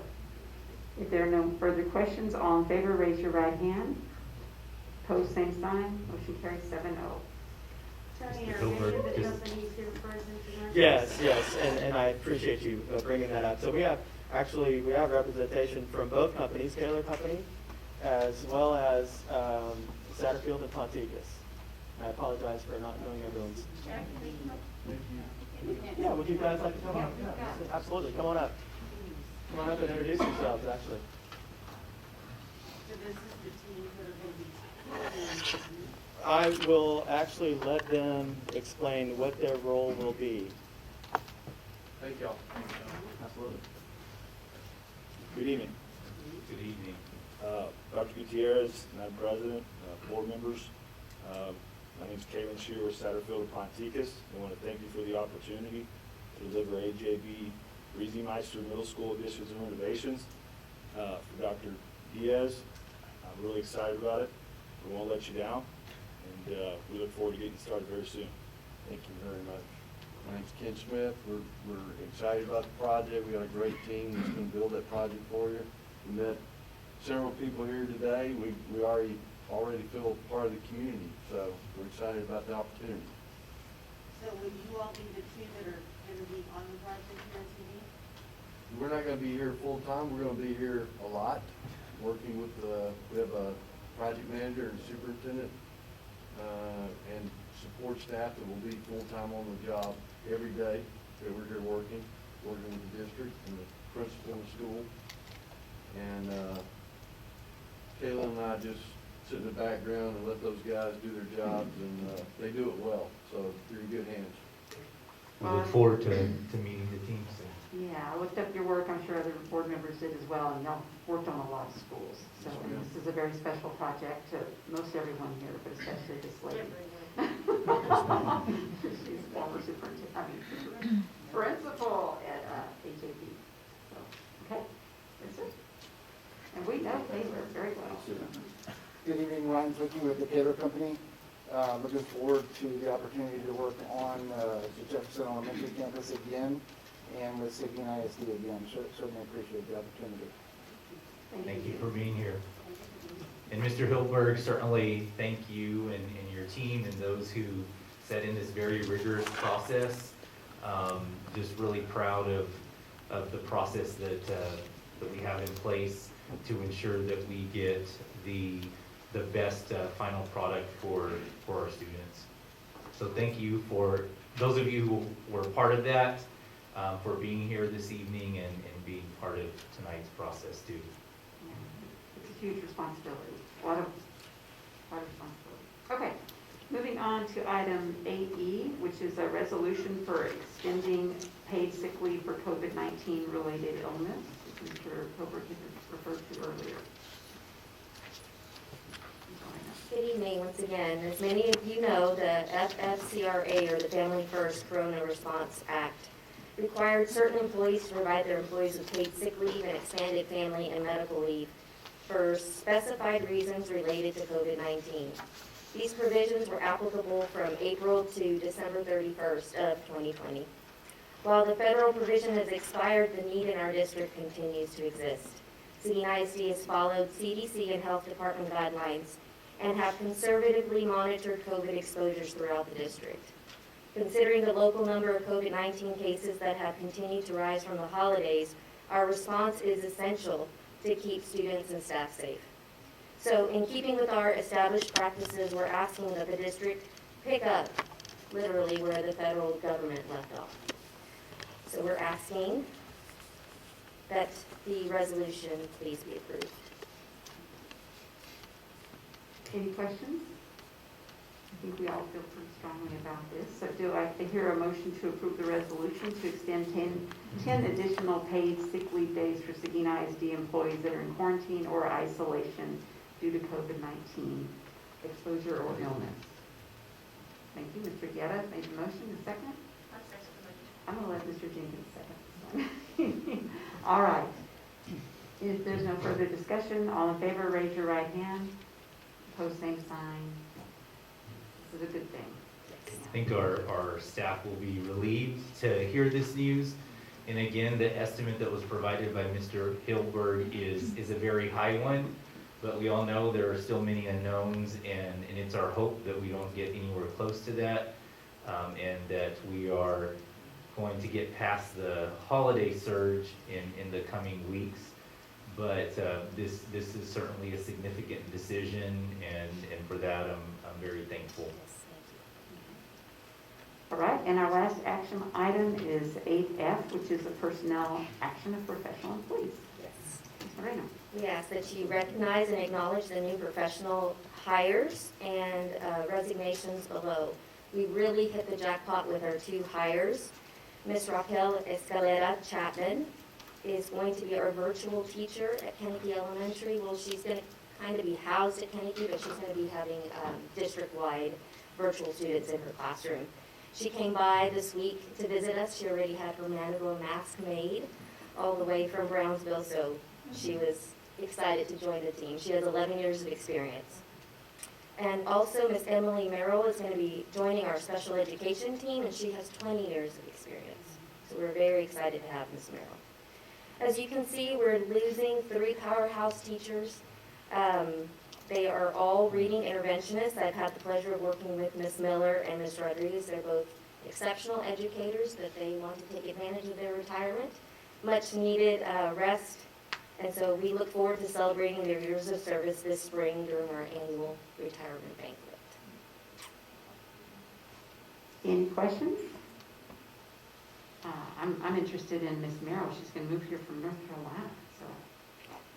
[SPEAKER 1] If there are no further questions, all in favor, raise your right hand. Opposed, same sign. Motion carries 7-0.
[SPEAKER 7] Tony, are
[SPEAKER 3] Gilbert,
[SPEAKER 7] any of the
[SPEAKER 3] just-
[SPEAKER 7] companies here present tonight?
[SPEAKER 11] Yes, and I appreciate you bringing that up. So we have representation from both companies, Taylor Company, as well as Satterfield and Ponticus. I apologize for not knowing everyone's. Yeah, would you guys like to come up? Yeah, absolutely, come on up. Come on up and introduce yourselves, actually.
[SPEAKER 7] So this is the team that are going to be.
[SPEAKER 11] I will actually let them explain what their role will be.
[SPEAKER 13] Thank y'all.
[SPEAKER 11] Absolutely.
[SPEAKER 13] Good evening.
[SPEAKER 3] Good evening.
[SPEAKER 13] Dr. Gutierrez, Madam President, board members. My name is Kalen Shearer with Satterfield and Ponticus. I want to thank you for the opportunity to deliver AJB Riesemeister Middle School additions and renovations. For Dr. Diaz, I'm really excited about it. We won't let you down, and we look forward to getting started very soon.
[SPEAKER 14] Thank you very much. My name's Ken Smith. We're excited about the project. We got a great team that's going to build that project for you. We met several people here today. We already feel part of the community, so we're excited about the opportunity.
[SPEAKER 7] So would you all be the two that are going to be on the project here today?
[SPEAKER 14] We're not going to be here full time. We're going to be here a lot, working with we have a project manager and superintendent, and support staff that will be full-time on the job every day that we're here working with the district and the principal of the school. And Kayla and I just sit in the background and let those guys do their jobs, and they do it well, so you're in good hands.
[SPEAKER 3] We look forward to meeting the team soon.
[SPEAKER 1] Yeah, I looked up your work, I'm sure other board members did as well, and y'all worked on a lot of schools. So and this is a very special project to most everyone here, but especially this lady. She's former superintendent, principal at HAB. So, okay, that's it. And we know Taylor very well.
[SPEAKER 15] Good evening, Ryan Flicky with the Taylor Company. Looking forward to the opportunity to work on the Jefferson Elementary campus again and with Seguin ISD again. Certainly appreciate the opportunity.
[SPEAKER 3] Thank you for being here. And Mr. Hilberg, certainly thank you and your team and those who set in this very rigorous process. Just really proud of the process that we have in place to ensure that we get the best final product for our students. So thank you for those of you who were part of that, for being here this evening and being part of tonight's process too.
[SPEAKER 1] Yeah, it's a huge responsibility, a lot of responsibility. Okay, moving on to item 8E, which is a resolution for extending paid sick leave for COVID-19 related illness, as Mr. Hilbert had referred to earlier.
[SPEAKER 9] Good evening once again. As many of you know, the FFCRA, or the Family First Corona Response Act, required certain employees to provide their employees with paid sick leave and expanded family and medical leave for specified reasons related to COVID-19. These provisions were applicable from April to December 31st of 2020. While the federal provision has expired, the need in our district continues to exist. Seguin ISD has followed CDC and health department guidelines and have conservatively monitored COVID exposures throughout the district. Considering the local number of COVID-19 cases that have continued to rise from the holidays, our response is essential to keep students and staff safe. So in keeping with our established practices, we're asking that the district pick up literally where the federal government left off. So we're asking that the resolution please be approved.
[SPEAKER 1] Any questions? I think we all feel pretty strongly about this. So do I hear a motion to approve the resolution to extend 10 additional paid sick leave days for Seguin ISD employees that are in quarantine or isolation due to COVID-19 exposure or illness? Thank you. Mr. Guerra made the motion. A second? I'm going to let Mr. Jenkins second. All right. If there's no further discussion, all in favor, raise your right hand. Opposed, same sign. This is a good thing.
[SPEAKER 3] I think our staff will be relieved to hear this news. And again, the estimate that was provided by Mr. Hilberg is a very high one, but we all know there are still many unknowns, and it's our hope that we don't get anywhere close to that, and that we are going to get past the holiday surge in the coming weeks. But this is certainly a significant decision, and for that I'm very thankful.
[SPEAKER 1] All right, and our last action item is 8F, which is a personnel action of professional employees.
[SPEAKER 9] Yes.
[SPEAKER 1] Ms. Moreno.
[SPEAKER 9] We ask that you recognize and acknowledge the new professional hires and resignations below. We really hit the jackpot with our two hires. Ms. Raquel Escalera Chapman is going to be our virtual teacher at Kennedy Elementary. Well, she's going to kind of be housed at Kennedy, but she's going to be having district-wide virtual students in her classroom. She came by this week to visit us. She already had her manual mask made all the way from Brownsville, so she was excited to join the team. She has 11 years of experience. And also, Miss Emily Merrill is going to be joining our special education team, and she has 20 years of experience. So we're very excited to have Miss Merrill. As you can see, we're losing 3 powerhouse teachers. They are all reading interventionists. I've had the pleasure of working with Miss Miller and Miss Rodriguez. They're both exceptional educators, but they want to take advantage of their retirement. Much needed rest. And so we look forward to celebrating their years of service this spring during our annual retirement banquet.
[SPEAKER 1] Any questions? I'm interested in Miss Merrill. She's going to move here from North Carolina, so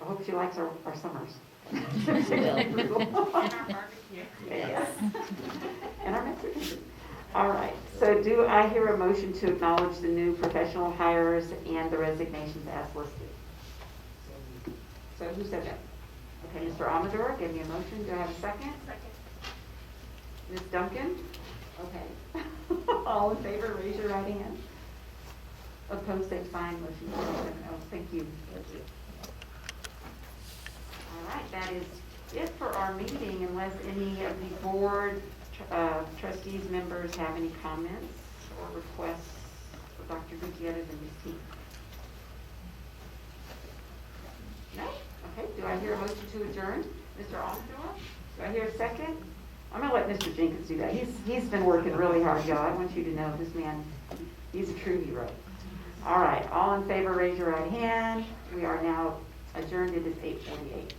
[SPEAKER 1] I hope she likes our summers.
[SPEAKER 4] And our barbecue.
[SPEAKER 1] Yes. And our Mexican food. All right, so do I hear a motion to acknowledge the new professional hires and the resignations as listed? So who said that? Okay, Mr. Amador, give me a motion. Do I have a second?
[SPEAKER 4] Second.
[SPEAKER 1] Ms. Duncan? Okay. All in favor, raise your right hand. Opposed, same sign, motion carries. Oh, thank you. All right, that is it for our meeting, unless any of the board trustees members have any comments or requests for Dr. Gutierrez and his team. No? Okay, do I hear a motion to adjourn? Mr. Amador? Do I hear a second? I'm gonna let Mr. Jenkins do that. He's been working really hard, y'all. I want you to know this man, he's a true hero. All right, all in favor, raise your right hand. We are now adjourned. It is 8:48.